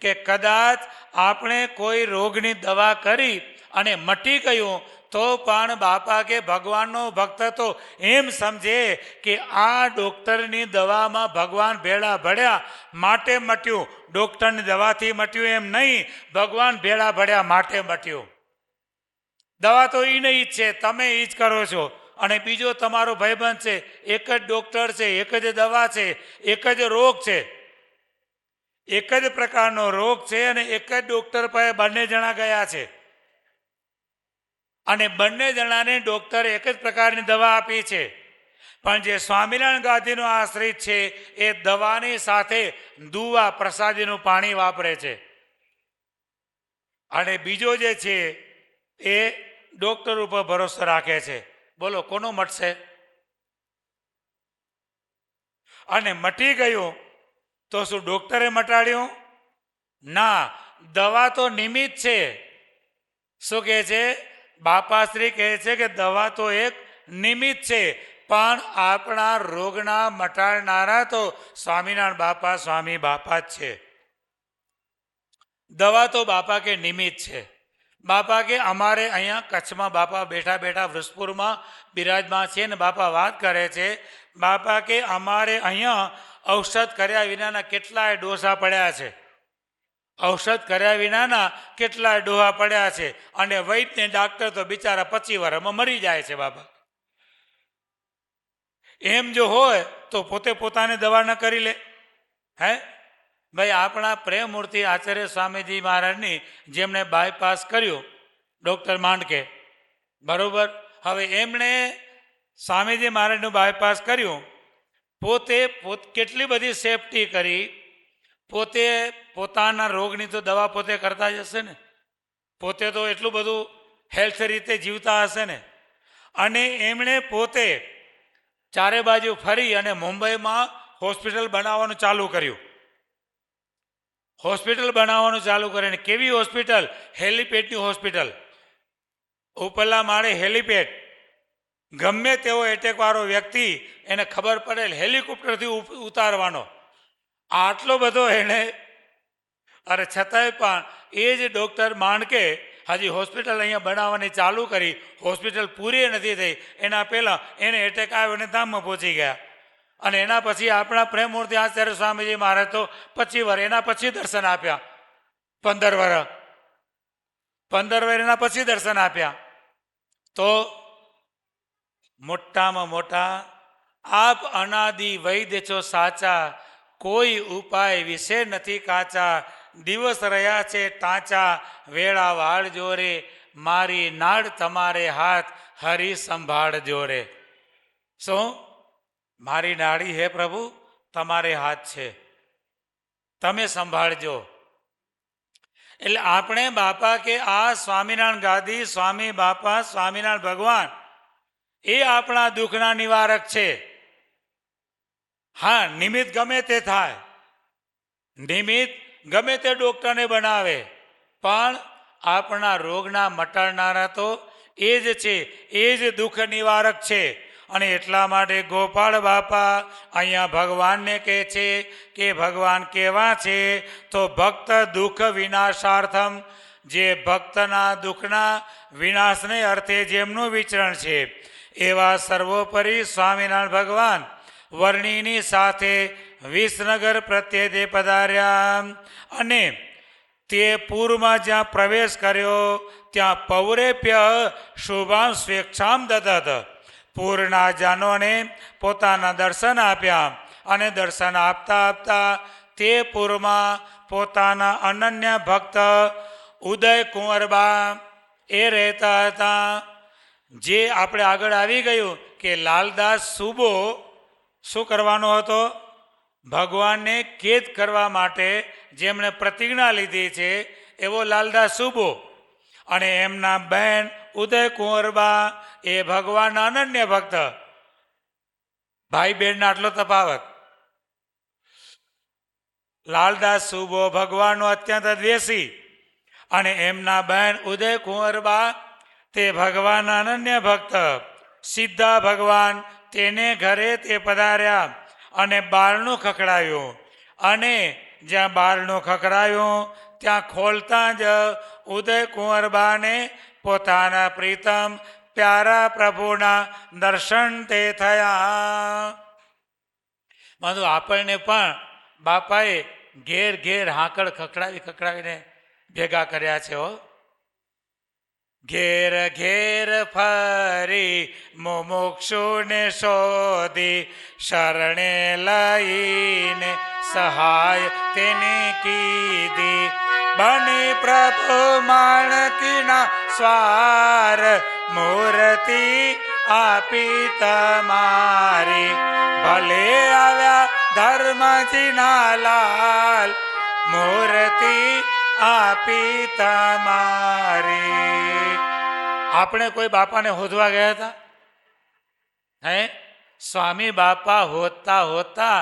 કે કદાચ આપણે કોઈ રોગની દવા કરી અને મટી ગયું તો પણ બાપા કે ભગવાનનો ભક્ત તો એમ સમજે કે આ ડૉક્ટરની દવામાં ભગવાન ભેળા ભળ્યા માટે મટ્યું, ડૉક્ટરની દવાથી મટ્યું એમ નહીં, ભગવાન ભેળા ભળ્યા માટે મટ્યું. દવા તો એ નહીં જ છે, તમે એ જ કરો છો. અને બીજો તમારો ભાઈબંધ છે, એક જ ડૉક્ટર છે, એક જ દવા છે, એક જ રોગ છે, એક જ પ્રકારનો રોગ છે અને એક જ ડૉક્ટર પાસે બંને જણા ગયા છે અને બંને જણાને ડૉક્ટરે એક જ પ્રકારની દવા આપી છે. પણ જે સ્વામિનારાયણ ગાદીનો આશ્રિત છે એ દવાની સાથે દુવા પ્રસાદીનું પાણી વાપરે છે અને બીજો જે છે એ ડૉક્ટર ઉપર ભરોસો રાખે છે. બોલો કોનો મટશે? અને મટી ગયું તો શું ડૉક્ટરે મટાડ્યું? ના, દવા તો નિમિત્ત છે. શું કહે છે? બાપાશ્રી કહે છે કે દવા તો એક નિમિત્ત છે, પણ આપણા રોગના મટાડનારા તો સ્વામિનારાયણ બાપા, સ્વામી બાપા જ છે. દવા તો બાપા કે નિમિત્ત છે. બાપા કે અમારે અહીંયા કચ્છમાં બાપા બેઠા બેઠા વૃષપુરમાં બિરાજમાન છે ને બાપા વાત કરે છે. બાપા કે અમારે અહીંયા ઔષધ કર્યા વિનાના કેટલાય ડોસા પડ્યા છે, ઔષધ કર્યા વિનાના કેટલાય ડોહા પડ્યા છે અને વૈદ્ય ડાક્ટર તો બિચારા 25 વર્ષમાં મરી જાય છે. બાપા એમ જો હોય તો પોતે પોતાને દવા ન કરી લે? હે ભાઈ, આપણા પ્રેમમૂર્તિ આચાર્ય સ્વામીજી મહારાજની જેમણે બાયપાસ કર્યું, ડૉક્ટર માંડકે, બરોબર. હવે એમણે સ્વામીજી મહારાજનું બાયપાસ કર્યું, પોતે કેટલી બધી સેફટી કરી, પોતે પોતાના રોગની તો દવા પોતે કરતા જ હશે ને, પોતે તો એટલું બધું હેલ્થ રીતે જીવતા હશે ને. અને એમણે પોતે ચારે બાજુ ફરી અને મુંબઈમાં હોસ્પિટલ બનાવવાનું ચાલુ કર્યું. હોસ્પિટલ બનાવવાનું ચાલુ કરીને કેવી હોસ્પિટલ? હેલિપેડની હોસ્પિટલ. ઉપરલા માળે હેલિપેડ, ગમે તેવો એટેકવાળો વ્યક્તિ એને ખબર પડે હેલિકોપ્ટરથી ઉતારવાનો, આટલો બધો એણે. અરે છતાંય પણ એ જ ડૉક્ટર માંડકે હજી હોસ્પિટલ અહીંયા બનાવવાની ચાલુ કરી, હોસ્પિટલ પૂરી નથી થઈ એના પહેલાં એને એટેક આવ્યો અને ધામમાં પહોંચી ગયા. અને એના પછી આપણા પ્રેમમૂર્તિ આચાર્ય સ્વામીજી મહારાજ તો 25 વર્ષ એના પછી દર્શન આપ્યા, 15 વર્ષ એના પછી દર્શન આપ્યા. તો મોટામાં મોટા આપ અનાદિ વૈદ્ય છો સાચા, કોઈ ઉપાય વિશે નથી કાચા, દિવસ રહ્યા છે ટાંચા, વેળા વાળજો રે, મારી નાડ તમારે હાથ, હરી સંભાળજો રે. શું? મારી નાડી હે પ્રભુ તમારે હાથ છે, તમે સંભાળજો. એટલે આપણે બાપા કે આ સ્વામિનારાયણ ગાદી, સ્વામી બાપા, સ્વામિનારાયણ ભગવાન એ આપણા દુઃખના નિવારક છે. હા, નિમિત્ત ગમે તે થાય, નિમિત્ત ગમે તે ડૉક્ટરને બનાવે, પણ આપણા રોગના મટાડનારા તો એ જ છે, એ જ દુઃખ નિવારક છે. અને એટલા માટે ગોપાળ બાપા અહીંયા ભગવાનને કહે છે કે ભગવાન કેવા છે? તો ભક્ત દુઃખ વિનાશાર્થમ, જે ભક્તના દુઃખના વિનાશને અર્થે જેમનું વિચરણ છે એવા સર્વોપરી સ્વામિનારાયણ ભગવાન વર્ણિની સાથે વિસનગર પ્રત્યે તે પધાર્યા. અને તે પૂરમાં જ્યાં પ્રવેશ કર્યો ત્યાં પૌરેપ્ય શુભાં સ્વેચ્છામ દદત, પૂરના જાનોને પોતાના દર્શન આપ્યા અને દર્શન આપતા આપતા તે પૂરમાં પોતાના અનન્ય ભક્ત ઉદય કુંવરબા એ રહેતા હતા. જે આપણે આગળ આવી ગયું કે લાલદાસ સુબો શું કરવાનો હતો? ભગવાનને કેદ કરવા માટે જેમણે પ્રતિજ્ઞા લીધી છે એવો લાલદાસ સુબો, અને એમના બહેન ઉદય કુંવરબા એ ભગવાનના અનન્ય ભક્ત. ભાઈ બહેનના આટલો તફાવત. લાલદાસ સુબો ભગવાનનો અત્યંત દ્વેષી અને એમના બહેન ઉદય કુંવરબા તે ભગવાનના અનન્ય ભક્ત. સીધા ભગવાન તેને ઘરે તે પધાર્યા અને બારણું ખખડાવ્યું, અને જ્યાં બારણું ખખડાવ્યું ત્યાં ખોલતા જ ઉદય કુંવરબાને પોતાના પ્રીતમ પ્યારા પ્રભુના દર્શન તે થયા. બધું આપણને પણ બાપાએ ઘેર ઘેર હાંકળ ખખડાવીને ભેગા કર્યા છે હો. ઘેર ઘેર ફરી મુમુક્ષુને શોધી શરણે લઈને સહાય તેને કીધી. બની પ્રભુ માણકીના સ્વાર મૂર્તિ આપી તમારી. ભલે આવ્યા ધર્મજીના લાલ મૂર્તિ આપી તમારી. આપણે કોઈ બાપાને હોદવા ગયા હતા હે? સ્વામી બાપા હોતા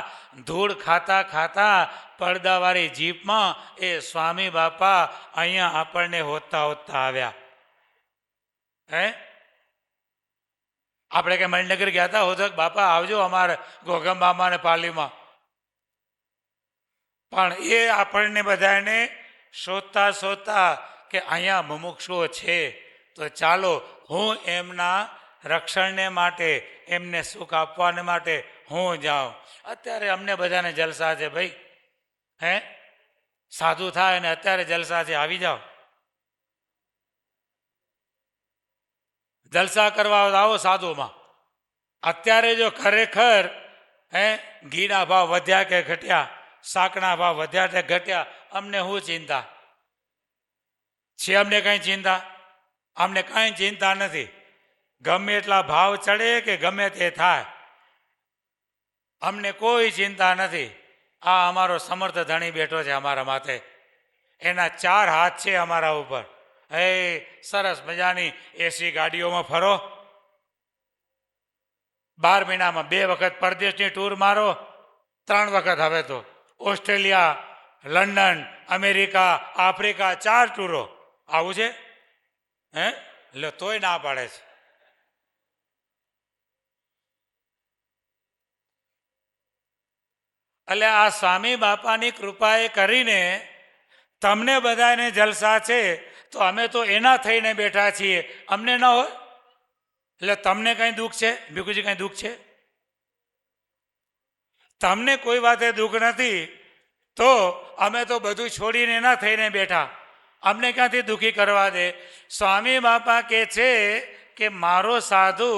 ધૂળ ખાતા પડદાવાળી જીપમાં એ સ્વામી બાપા અહીંયા આપણને હોતા આવ્યા હે. આપણે કે મણિનગર ગયા હતા હોદક બાપા આવજો અમારે ગોગમ બામાને પાલીમાં. પણ એ આપણને બધાને શોધતા કે અહીંયા મુમુક્ષુઓ છે તો ચાલો હું એમના રક્ષણને માટે એમને સુખ આપવાને માટે હું જાઉં. અત્યારે અમને બધાને જલસા છે ભાઈ હે. સાધુ થાય અને અત્યારે જલસા છે, આવી જાઓ. જલસા કરવા આવો સાધુમાં. અત્યારે જો ખરેખર હે ઘીના ભાવ વધ્યા કે ઘટ્યા, શાકના ભાવ વધ્યા કે ઘટ્યા, અમને શું ચિંતા છે? અમને કઈ ચિંતા? અમને કાંઈ ચિંતા નથી. ગમે એટલા ભાવ ચડે કે ગમે તે થાય, અમને કોઈ ચિંતા નથી. આ અમારો સમર્થ ધણી બેઠો છે અમારા માથે, એના 4 હાથ છે અમારા ઉપર. હે સરસ મજાની એસી ગાડીઓમાં ફરો, 12 મહિનામાં 2 વખત પરદેશની ટૂર મારો, 3 વખત હવે તો ઓસ્ટ્રેલિયા, લંડન, અમેરિકા, આફ્રિકા 4 ટૂરો. આવું છે હે? એટલે તોય ના પાડે છે. એટલે આ સ્વામી બાપાની કૃપાએ કરીને તમને બધાને જલસા છે તો અમે તો એના થઈને બેઠા છીએ, અમને ન હોય. એટલે તમને કઈ દુઃખ છે? ભીખુજી કઈ દુઃખ છે? તમને કોઈ વાતે દુઃખ નથી તો અમે તો બધું છોડીને એના થઈને બેઠા, અમને ક્યાંથી દુઃખી કરવા દે? સ્વામી બાપા કે છે કે મારો સાધુ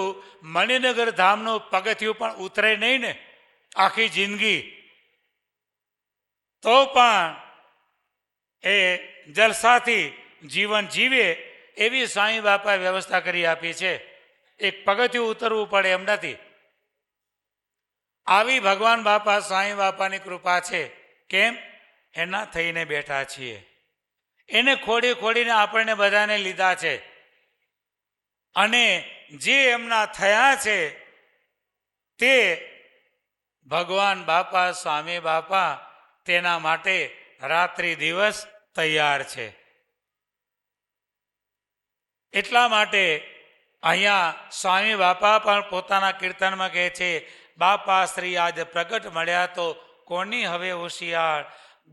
મણિનગર ધામનું પગથિયું પણ ઉતરે નહીં ને આખી જિંદગી, તો પણ એ જલસાથી જીવન જીવે એવી સ્વામી બાપાએ વ્યવસ્થા કરી આપી છે. એક પગથિયું ઉતરવું પડે એમ નથી. આવી ભગવાન બાપા સ્વામી બાપાની કૃપા છે. કેમ? એના થઈને બેઠા છીએ. એને ખોડીને આપણને બધાને લીધા છે અને જે એમના થયા છે તે ભગવાન બાપા સ્વામી બાપા તેના માટે રાત્રિ દિવસ તૈયાર છે. એટલા માટે અહીંયા સ્વામી બાપા પણ પોતાના કીર્તનમાં કહે છે, બાપા શ્રી આજ પ્રગટ મળ્યા તો કોની હવે હોશિયાર,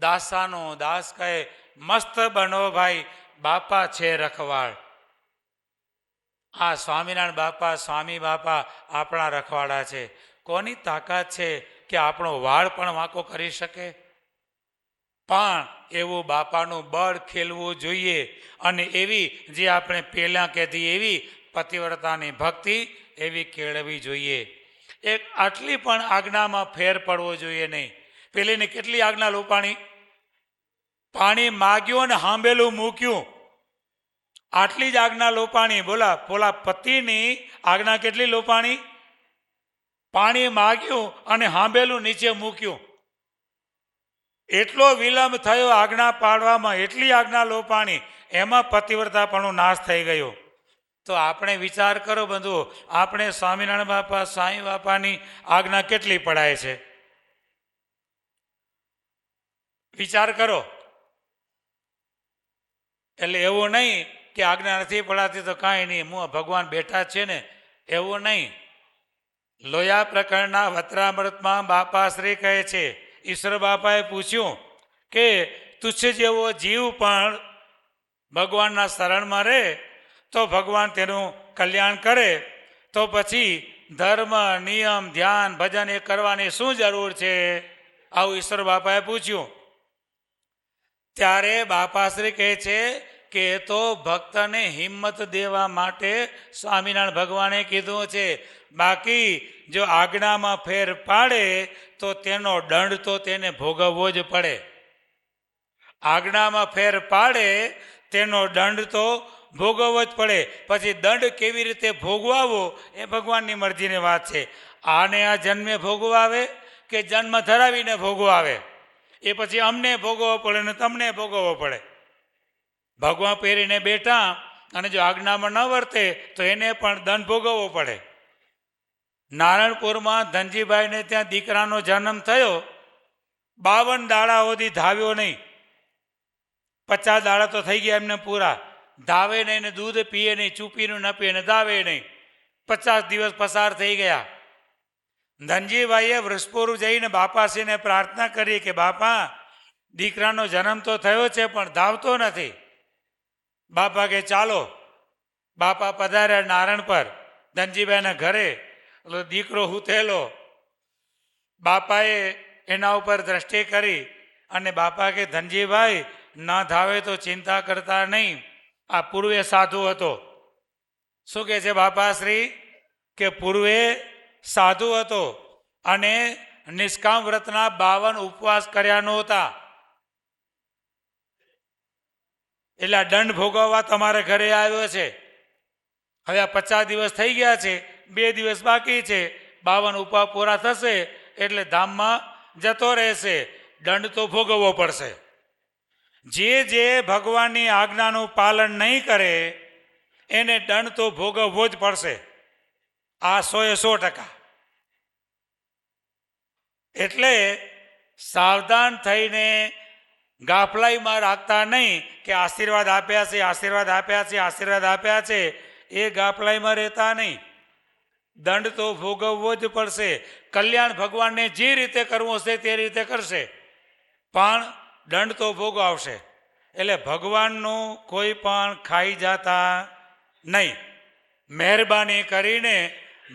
દાસાનો દાસ કહે મસ્ત બનો ભાઈ, બાપા છે રખવાળ. આ સ્વામિનારાયણ બાપા સ્વામી બાપા આપણા રખવાડા છે. કોની તાકાત છે કે આપણો વાળ પણ વાંકો કરી શકે? પણ એવું બાપાનું બળ ખેલવું જોઈએ અને એવી જે આપણે પહેલાં કહેતી એવી પતિવ્રતાની ભક્તિ એવી કેળવવી જોઈએ. એક આટલી પણ આજ્ઞામાં ફેર પડવો જોઈએ નહીં. પેલીને કેટલી આજ્ઞા લોપાણી, પાણી માગ્યું અને હાંભેલું મૂક્યું, આટલી જ આજ્ઞા લોપાણી. બોલા પતિની આજ્ઞા કેટલી લોપાણી? પાણી માગ્યું અને હાંભેલું નીચે મૂક્યું. એટલો વિલંબ થયો આજ્ઞા પાડવામાં, એટલી આજ્ઞા લોપાણી, એમાં પતિવ્રતાપણું નાશ થઈ ગયો. તો આપણે વિચાર કરો બંધુઓ, આપણે સ્વામિનારાયણ બાપા સ્વામી બાપાની આજ્ઞા કેટલી પડાય છે? વિચાર કરો. એટલે એવું નહીં કે આજ્ઞા નથી પડાતી તો કાંઈ નહીં, ભગવાન બેઠા છે ને, એવું નહીં. લોયા પ્રકરણના વત્રામૃતમાં બાપાશ્રી કહે છે, ઈશ્વર બાપાએ પૂછ્યું કે તુચ્છ જેવો જીવ પણ ભગવાનના શરણમાં રહે તો ભગવાન તેનું કલ્યાણ કરે. તો પછી ધર્મ, નિયમ, ધ્યાન, ભજન એ કરવાની શું જરૂર છે? આવું ઈશ્વર બાપાએ પૂછ્યું. ત્યારે બાપાશ્રી કહે છે કે એ તો ભક્તને હિંમત દેવા માટે સ્વામિનારાયણ ભગવાને કીધું છે. બાકી જો આજ્ઞામાં ફેર પાડે તો તેનો દંડ તો તેને ભોગવવો જ પડે. આજ્ઞામાં ફેર પાડે તેનો દંડ તો ભોગવવો જ પડે. પછી દંડ કેવી રીતે ભોગવાવો એ ભગવાનની મરજીની વાત છે. આને આ જન્મે ભોગવાવે કે જન્મ ધરાવીને ભોગવાવે એ પછી અમને ભોગવવો પડે ને તમને ભોગવવો પડે. ભગવાન પહેરીને બેઠા અને જો આજ્ઞામાં ન વર્તે તો એને પણ દંડ ભોગવવો પડે. નારાયણપુરમાં ધનજીભાઈને ત્યાં દીકરાનો જન્મ થયો. 52 દાડા સુધી ધાવ્યો નહીં. 50 દાડા તો થઈ ગયા એમને પૂરા. ધાવે નહીં ને દૂધ પીએ નહીં, ચૂપીનું ન પીએ ને ધાવે નહીં. 50 દિવસ પસાર થઈ ગયા. ધનજીભાઈએ વૃષપુર જઈને બાપાશ્રીને પ્રાર્થના કરી કે બાપા, દીકરાનો જન્મ તો થયો છે પણ ધાવતો નથી. બાપા કે ચાલો. બાપા પધાર્યા નારાયણ પર ધનજીભાઈના ઘરે. દીકરો હુતેલો. બાપાએ એના ઉપર દ્રષ્ટિ કરી અને બાપા કે ધનજીભાઈ, ના ધાવે તો ચિંતા કરતા નહીં. આ પૂર્વે સાધુ હતો. શું કહે છે બાપાશ્રી? કે પૂર્વે સાધુ હતો અને નિષ્કામ વ્રતના 52 ઉપવાસ કર્યા નહોતા. એટલે દંડ ભોગવવા તમારે ઘરે આવ્યો છે. હવે આ 50 દિવસ થઈ ગયા છે, 2 દિવસ બાકી છે. 52 ઉપવાસ પૂરા થશે એટલે ધામમાં જતો રહેશે. દંડ તો ભોગવવો પડશે. જે ભગવાનની આજ્ઞાનું પાલન નહીં કરે એને દંડ તો ભોગવવો જ પડશે. આ 100% એટલે સાવધાન થઈને ગાફલાઈમાં રાખતા નહીં કે આશીર્વાદ આપ્યા છે, આશીર્વાદ આપ્યા છે, આશીર્વાદ આપ્યા છે. એ ગાફલાઈમાં રહેતા નહીં. દંડ તો ભોગવવો જ પડશે. કલ્યાણ ભગવાનને જે રીતે કરવું હશે તે રીતે કરશે પણ દંડ તો ભોગવશે. એટલે ભગવાનનું કોઈ પણ ખાઈ જતા નહીં. મહેરબાની કરીને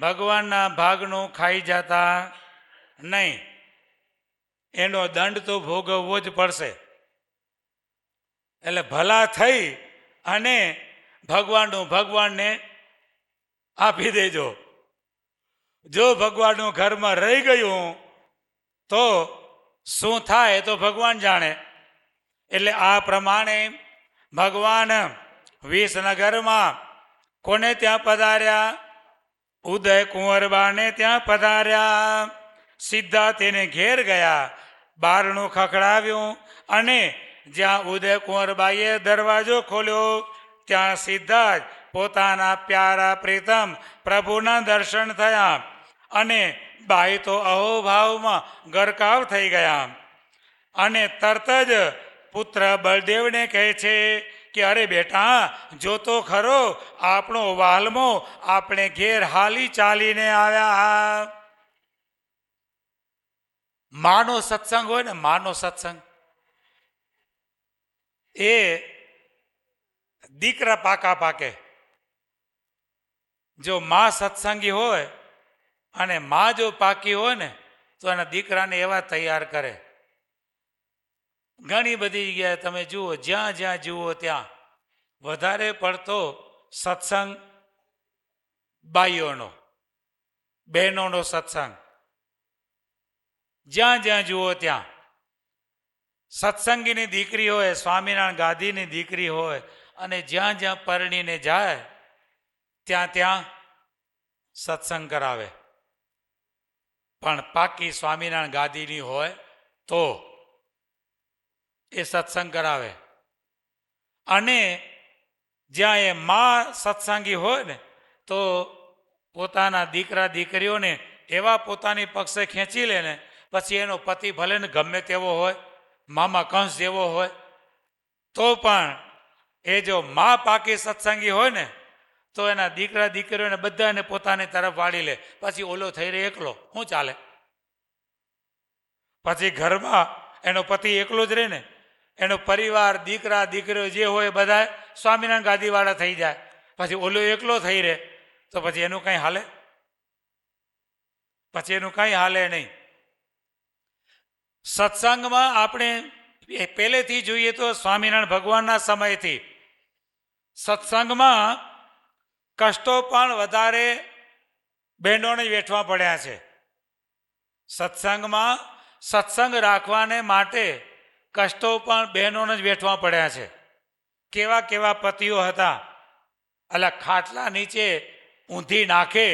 ભગવાનના ભાગનું ખાઈ જતા નહીં. એનો દંડ તો ભોગવવો જ પડશે. એટલે ભલા થઈ અને ભગવાનનું ભગવાનને આપી દેજો. જો ભગવાનનું ઘરમાં રહી ગયું તો શું થાય તો ભગવાન જાણે. એટલે આ પ્રમાણે ભગવાન વિસનગરમાં કોને ત્યાં પધાર્યા? ઉદય કુંવરબાને ત્યાં પધાર્યા. સીધા તેને ઘેર ગયા. બારણું ખખડાવ્યું અને જ્યાં ઉદય કુંવરબાઈએ દરવાજો ખોલ્યો ત્યાં સીધા જ પોતાના પ્યારા પ્રીતમ પ્રભુના દર્શન થયા અને બાઈ તો અહોભાવમાં ગરકાવ થઈ ગયા. અને તરત જ પુત્ર બળદેવને કહે છે કે અરે બેટા, જોતો ખરો આપણો વાલમો આપણે ઘેર હાલી ચાલીને આવ્યા. માનો સત્સંગ હોય ને, માનો સત્સંગ એ દીકરા પાકા પાકે. જો માં સત્સંગી હોય અને માં જો પાકી હોય ને તો એના દીકરાને એવા તૈયાર કરે. ઘણી બધી જગ્યાએ તમે જુઓ, જ્યાં જ્યાં જુઓ ત્યાં વધારે પડતો સત્સંગ બાઈઓનો, બહેનોનો સત્સંગ. જ્યાં જ્યાં જુઓ ત્યાં સત્સંગીની દીકરી હોય, સ્વામિનારાયણ ગાદીની દીકરી હોય અને જ્યાં જ્યાં પરણીને જાય ત્યાં ત્યાં સત્સંગ કરાવે. પણ પાકી સ્વામિનારાયણ ગાદીની હોય તો એ સત્સંગ કરાવે. અને જ્યાં એ માં સત્સંગી હોય ને તો પોતાના દીકરા દીકરીઓને એવા પોતાની પક્ષે ખેંચી લે ને પછી એનો પતિ ભલે ને ગમે તેવો હોય, મામા કંસ જેવો હોય, તો પણ એ જો માં પાકી સત્સંગી હોય ને તો એના દીકરા દીકરીઓને બધાને પોતાની તરફ વાળી લે. પછી ઓલો થઈ રહે એકલો, શું ચાલે? પછી ઘરમાં એનો પતિ એકલો જ રહે ને, એનો પરિવાર દીકરા દીકરીઓ જે હોય બધા સ્વામિનારાયણ ગાદીવાળા થઈ જાય. પછી ઓલો એકલો થઈ રહે તો પછી એનું કંઈ હાલે? પછી એનું કંઈ હાલે નહીં. સત્સંગમાં આપણે પહેલેથી જોઈએ તો સ્વામિનારાયણ ભગવાનના સમયથી સત્સંગમાં કષ્ટો પણ વધારે બહેનોને વેઠવા પડ્યા છે. સત્સંગમાં સત્સંગ રાખવાને માટે કષ્ટો પણ બહેનોને જ વેઠવા પડ્યા છે. કેવા કેવા પતિઓ હતા, અલા ખાટલા નીચે ઊંધી નાખે,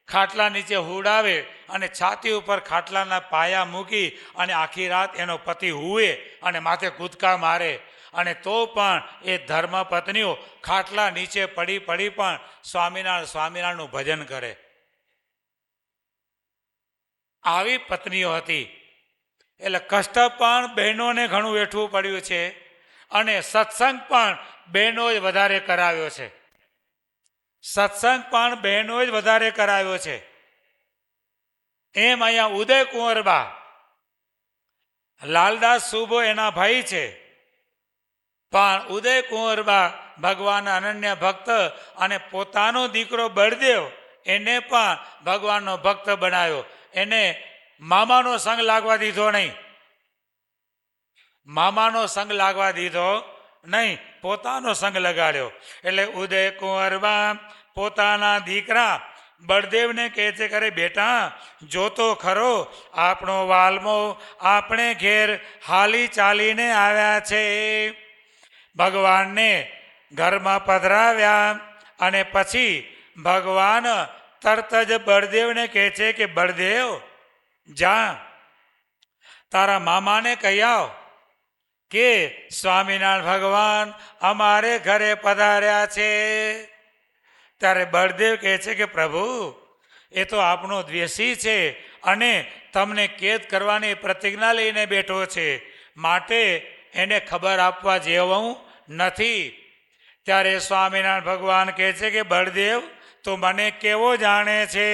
ખાટલા નીચે હુડાવે અને છાતી ઉપર ખાટલાના પાયા મૂકી અને આખી રાત એનો પતિ હુએ અને માથે કૂદકા મારે, અને તો પણ એ ધર્મપત્નીઓ ખાટલા નીચે પડી પડી પણ સ્વામિનારાયણ સ્વામિનારાયણનું ભજન કરે. આવી પત્નીઓ હતી. એટલે કષ્ટ પણ બહેનોને ઘણું વેઠવું પડ્યું છે અને સત્સંગ પણ બહેનો જ વધારે કરાવ્યો છે. સત્સંગ પણ બહેનો જ વધારે કરાવ્યો છે. એમ અહીંયા ઉદય કુંવરબા, લાલદાસ સુબો એના ભાઈ છે, પણ ઉદય કુંવરબા ભગવાન અનન્ય ભક્ત અને પોતાનો દીકરો બળદેવ એને પણ ભગવાનનો ભક્ત બનાવ્યો. એને મામાનો સંગ લાગવા દીધો નહીં. મામાનો સંગ લાગવા દીધો નહીં, પોતાનો સંગ લગાડ્યો. એટલે ઉદય કુંવરબા પોતાના દીકરા બળદેવને કહે છે કે બેટા જોતો ખરો, આપણો વાલમો આપણે ઘેર હાલી ચાલીને આવ્યા છે. ભગવાનને ઘરમાં પધરાવ્યા અને પછી ભગવાન તરત જ બળદેવને કહે છે કે બળદેવ જા તારા મામાને કહી આવ કે સ્વામિનારાયણ ભગવાન અમારે ઘરે પધાર્યા છે. ત્યારે બળદેવ કહે છે કે પ્રભુ એ તો આપણો દ્વેષી છે અને તમને કેદ કરવાની પ્રતિજ્ઞા લઈને બેઠો છે, માટે એને ખબર આપવા જેવું નથી. ત્યારે સ્વામિનારાયણ ભગવાન કહે છે કે બળદેવ તો મને કેવો જાણે છે?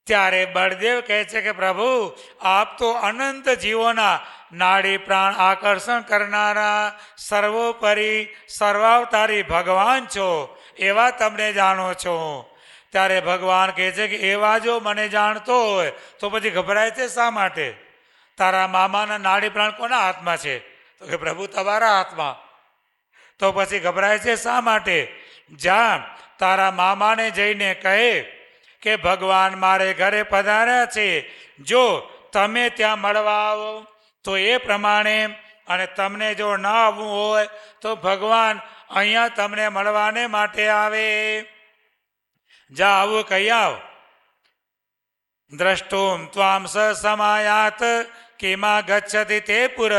ત્યારે બળદેવ કહે છે કે પ્રભુ આપ તો અનંત જીવોના નાડી પ્રાણ આકર્ષણ કરનારા સર્વોપરી સર્વાવતારી ભગવાન છો, એવા તમને જાણો છો. ત્યારે ભગવાન કહે છે કે એવા જો મને જાણતો હોય તો પછી ગભરાય છે શા માટે? તારા મામાના નાડી પ્રાણ કોના હાથમાં છે? તો કે પ્રભુ તમારા હાથમાં. તો પછી ગભરાય છે શા માટે? જા તારા મામાને જઈને કહે કે ભગવાન મારે ઘરે પધાર્યા છે, જો તમે ત્યાં મળવા આવો તો એ પ્રમાણે, અને તમને જો ન આવવું હોય તો ભગવાન અહીંયા તમને મળવાને માટે આવે. જા આવું કહી આવ. દ્રષ્ટુમ ત્વામ સ સમાયાત કિમા ગચ્છતિ તે પુર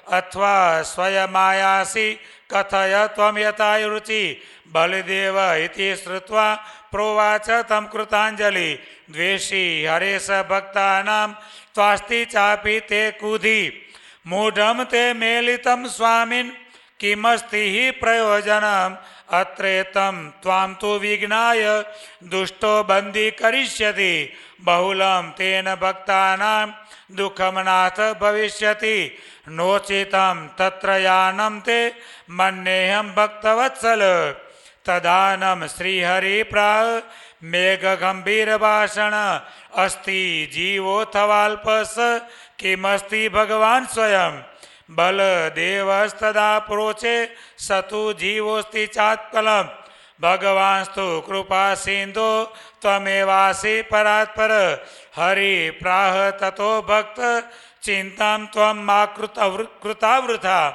અથવા સ્વયમાયાસી કથય ત્વમ યથા રુચિ. બલદેવ ઇતિ શ્રુત્વા પ્રોવાચ તમ કૃતાંજલિ. દ્વેષી હરેશ ભક્તાનામ ત્વાસ્તિ ચાપી તે કુધિ. મૂઢમ તે મેલિતમ સ્વામિન કિમસ્તિ હિ પ્રયોજનમ. અત્રેતમ ત્વામ તુ વિજ્ઞાય દુષ્ટો બંદી કરિષ્યતિ. બહુલમ તેન ભક્તાનામ દુઃખમ નાથ ભવિષ્યતિ. નોચિતમ તત્ર યાનમ તે મન્યેહમ ભક્તવત્સલ. તદાનમ શ્રીહરિ પ્રાહ મેઘ ગંભીર ભાષણ. અસ્તિ જીવોથવાલ્પસ કિમસ્તિ ભગવાન સ્વયં. બલદેવસ્તદા પ્રોચે સતુ જીવોસ્તિ ચાત્કલમ. ભગવાન્સ્તુ કૃપા સિંધો ત્વમેવાસી પરાત્પર. હરિ પ્રાહ તતો ભક્ત ચિંતામ ત્વમ મા કૃતાવૃથા.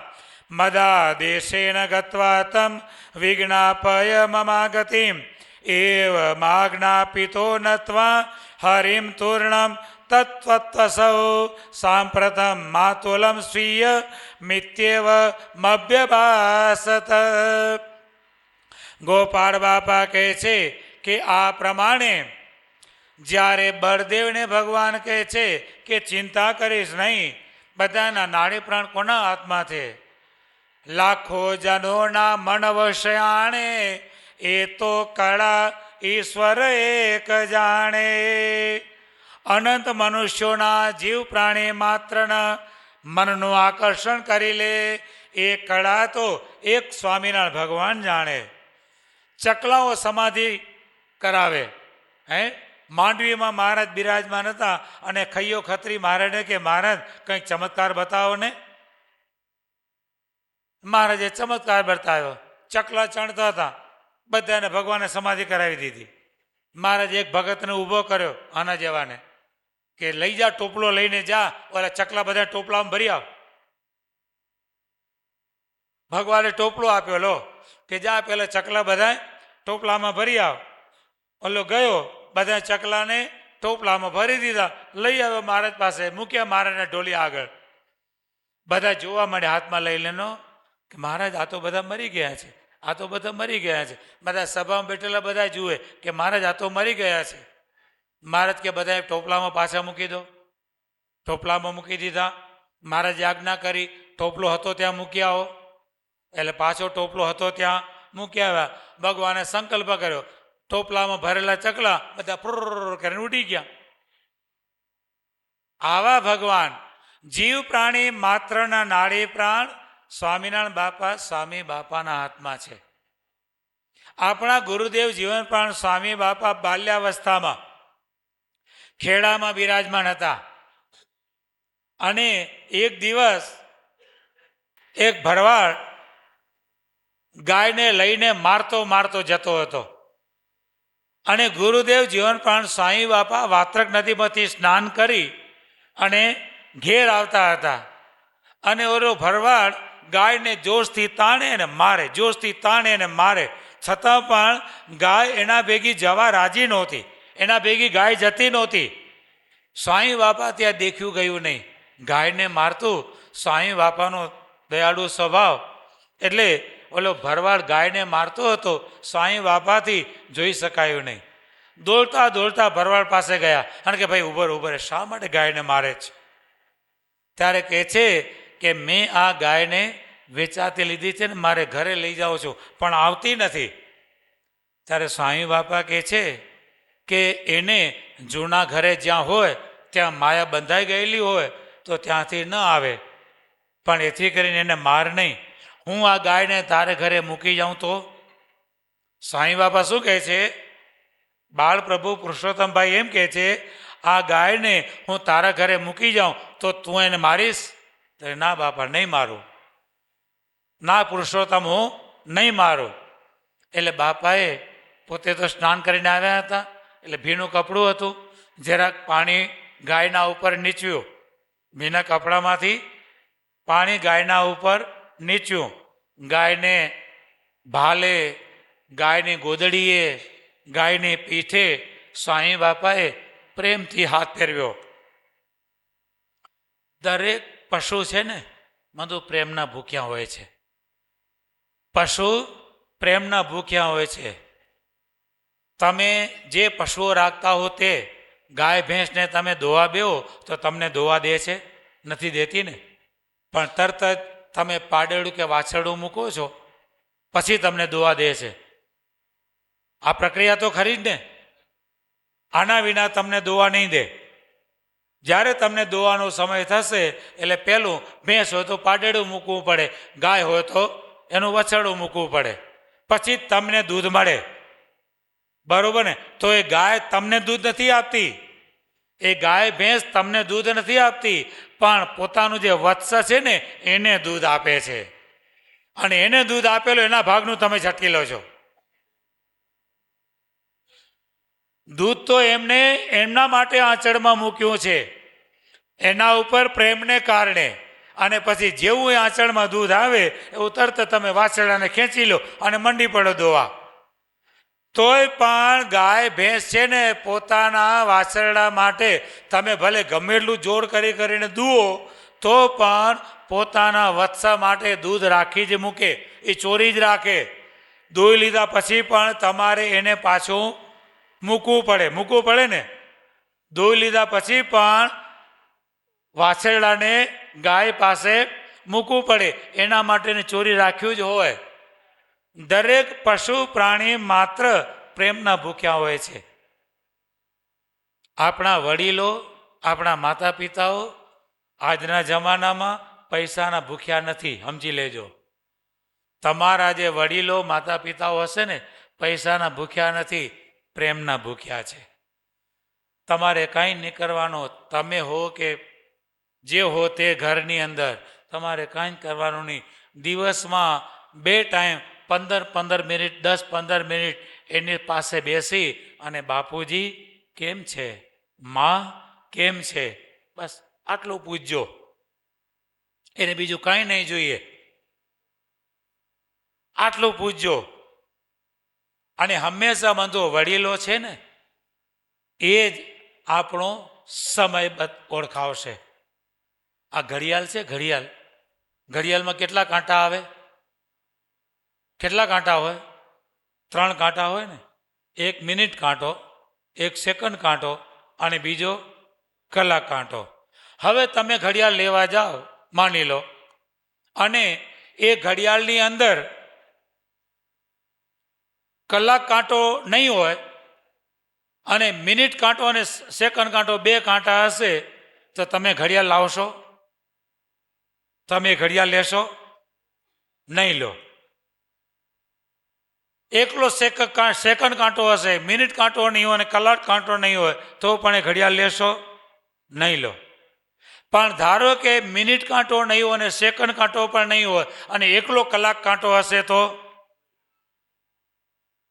મદા દેશેન ગત્વા તમ વિજ્ઞાપય મમાગતિમ. એવ માજ્ઞાપિતો નત્વા હરિમ તૂર્ણમ તત્વત્વસૌ. સાંપ્રતમ માતુલમ સ્વીય મિત્યેવ મભ્યભાસત. ગોપાળ બાપા કહે છે કે આ પ્રમાણે જ્યારે બળદેવને ભગવાન કહે છે કે ચિંતા કરીશ નહીં, બધાના નાડી પ્રાણ કોના હાથમાં છે? લાખો જનોના મન વશ્યાણે, એ તો કળા ઈશ્વર એક જાણે. અનંત મનુષ્યોના જીવ પ્રાણી માત્રના મનનું આકર્ષણ કરી લે એ કળા તો એક સ્વામિનારાયણ ભગવાન જાણે. ચકલાઓ સમાધિ કરાવે. હે, માંડવીમાં મહારાજ બિરાજમાન હતા અને ખૈયો ખત્રી મહારાજને કે મહારાજ કંઈક ચમત્કાર બતાવો ને. મહારાજે ચમત્કાર બતાવ્યો. ચકલા ચણતા હતા, બધાને ભગવાને સમાધિ કરાવી દીધી. મહારાજે એક ભગતને ઊભો કર્યો આના જેવાને કે લઈ જા, ટોપલો લઈને જા, ઓલા ચકલા બધા ટોપલામાં ભરી આવ. ભગવાને ટોપલો આપ્યો, લો કે જા પેલા ચકલા બધા ટોપલામાં ભરી આવ. ઓલો ગયો, બધા ચકલાને ટોપલામાં ભરી દીધા, લઈ આવ્યો મહારાજ પાસે, મૂક્યા મહારાજના ઢોલી આગળ. બધા જોવા મળે હાથમાં લઈ લેનો કે મહારાજ આ તો બધા મરી ગયા છે, આ તો બધા મરી ગયા છે. બધા સભામાં બેઠેલા બધા જુએ કે મહારાજ આ તો મરી ગયા છે. મહારાજ કે બધા ટોપલામાં પાછા મૂકી દો. ટોપલામાં મૂકી દીધા. મહારાજે આજ્ઞા કરી ટોપલો હતો ત્યાં મૂકી આવો. એટલે પાછો ટોપલો હતો ત્યાં મૂકી આવ્યા. ભગવાને સંકલ્પ કર્યો, ટોપલામાં ભરેલા ચકલા બધા પ્રુર કરીને ઉડી ગયા. આવા ભગવાન જીવ પ્રાણી માત્રના નાડી પ્રાણ સ્વામિનારાયણ બાપા સ્વામી બાપાના હાથમાં છે. આપણા ગુરુદેવ જીવન પ્રાણ સ્વામી બાપા બાલ્યાવસ્થામાં ખેડામાં બિરાજમાન હતા અને એક દિવસ એક ભરવાડ ગાયને લઈને મારતો મારતો જતો હતો અને ગુરુદેવ જીવન પ્રાણ સ્વામી બાપા વાત્રક નદીમાંથી સ્નાન કરી અને ઘેર આવતા હતા અને ઓલો ભરવાડ ગાયને જોશથી તાણે ને મારે, જોશથી તાણે ને મારે, છતાં પણ ગાય એના ભેગી જવા રાજી નહોતી, એના ભેગી ગાય જતી નહોતી. સ્વામી બાપા ત્યાં દેખ્યું ગયું નહીં. ગાયને મારતું સ્વામી બાપાનો દયાળુ સ્વભાવ એટલે ઓલો ભરવાડ ગાયને મારતો હતો, સ્વામી બાપાથી જોઈ શકાયું નહીં. દોડતા દોડતા ભરવાડ પાસે ગયા અને કે ભાઈ ઉભર ઉભર, શા માટે ગાયને મારે છે? ત્યારે કહે છે કે મેં આ ગાયને વેચાતી લીધી છે ને મારે ઘરે લઈ જાઉં છું, પણ આવતી નથી. ત્યારે સ્વામી બાપા કહે છે કે એને જૂના ઘરે જ્યાં હોય ત્યાં માયા બંધાઈ ગયેલી હોય તો ત્યાંથી ન આવે, પણ એથી કરીને એને માર નહીં. હું આ ગાયને તારે ઘરે મૂકી જાઉં તો? સ્વામી બાપા શું કહે છે? બાળ પ્રભુ પુરુષોત્તમભાઈ એમ કહે છે, આ ગાયને હું તારા ઘરે મૂકી જાઉં તો તું એને મારીશ? તો ના બાપા, નહીં મારું, ના પુરુષોત્તમ, હું નહીં મારું. એટલે બાપાએ પોતે તો સ્નાન કરીને આવ્યા હતા એટલે ભીનું કપડું હતું, જરાક પાણી ગાયના ઉપર નીચવ્યું. ભીના કપડામાંથી પાણી ગાયના ઉપર નીચવ્યું. ગાયને ભાલે, ગાયની ગોદડીએ, ગાયની પીઠે સ્વામી બાપાએ પ્રેમથી હાથ ફેરવ્યો. દરેક પશુ છે ને બધું પ્રેમના ભૂખ્યા હોય છે. પશુ પ્રેમના ભૂખ્યા હોય છે. તમે જે પશુઓ રાખતા હો તે ગાય ભેંસને તમે દોવા બેહો તો તમને દોવા દે છે? નથી દેતી ને. પણ તરત જ તમે પાડેડું કે વાછરડું મૂકો છો પછી તમને દોવા દે છે. આ પ્રક્રિયા તો ખરી જ ને. આના વિના તમને દોવા નહીં દે. જ્યારે તમને દોવાનો સમય થશે એટલે પહેલું ભેંસ હોય તો પાડેડું મૂકવું પડે, ગાય હોય તો એનું વછરડું મૂકવું પડે, પછી તમને દૂધ મળે. બરોબર ને? તો એ ગાય તમને દૂધ નથી આપતી, એ ગાય ભેંસ તમને દૂધ નથી આપતી, પણ પોતાનું જે વત્સ છે ને એને દૂધ આપે છે. અને એને દૂધ આપેલું એના ભાગનું તમે ઝટકી લો છો. દૂધ તો એમને એમના માટે આંચળમાં મૂક્યું છે, એના ઉપર પ્રેમને કારણે. અને પછી જેવું એ આંચળમાં દૂધ આવે એવું તરત તમે વાછરડાને ખેંચી લો અને મંડી પડો દોવા. તોય પણ ગાય ભેંસ છે ને પોતાના વાછરડા માટે તમે ભલે ગમે એટલું જોર કરીને દુઓ તો પણ પોતાના વત્સા માટે દૂધ રાખી જ મૂકે, એ ચોરી જ રાખે. દોઈ લીધા પછી પણ તમારે એને પાછું મૂકવું પડે ને. દોઈ લીધા પછી પણ વાછરડાને ગાય પાસે મૂકવું પડે, એના માટેની ચોરી રાખ્યું જ હોય. દરેક પશુ પ્રાણી માત્ર પ્રેમના ભૂખ્યા હોય છે. આપણા વડીલો, આપણા માતા પિતાઓ આજના જમાનામાં પૈસાના ભૂખ્યા નથી, સમજી લેજો. તમારા જે વડીલો માતા પિતાઓ હશે ને પૈસાના ભૂખ્યા નથી, પ્રેમના ભૂખ્યા છે. તમારે કાંઈ નહીં કરવાનું, તમે હો કે જે હો તે ઘરની અંદર તમારે કાંઈ કરવાનું નહીં. દિવસમાં 2 ટાઈમ 15-15 મિનિટ 10-15 મિનિટ એની પાસે બેસી અને બાપુજી કેમ છે, માં કેમ છે, બસ આટલું પૂછજો. એને બીજું કાંઈ નહીં જોઈએ, આટલું પૂછજો. અને હંમેશા બંધો વડીલો છે ને એ જ આપણો સમય ઓળખાવશે. આ ઘડિયાળ છે, ઘડિયાળમાં કેટલા કાંટા આવે? કેટલા કાંટા હોય? 3 કાંટા હોય ને. 1 મિનિટ કાંટો, 1 સેકન્ડ કાંટો અને બીજો કલાક કાંટો. હવે તમે ઘડિયાળ લેવા જાઓ માની લો, અને એ ઘડિયાળની અંદર કલાક કાંટો નહીં હોય અને મિનિટ કાંટો અને સેકન્ડ કાંટો 2 કાંટા હશે, તો તમે ઘડિયાળ લાવશો? તમે ઘડિયાળ લેશો? નહીં લો. એકલો સેકન્ડ કાંટો હશે, મિનિટ કાંટો નહીં હોય અને કલાક કાંટો નહીં હોય, તો પણ એ ઘડિયાળ લેશો? નહીં લો. પણ ધારો કે મિનિટ કાંટો નહીં હોય અને સેકન્ડ કાંટો પણ નહીં હોય અને એકલો કલાક કાંટો હશે,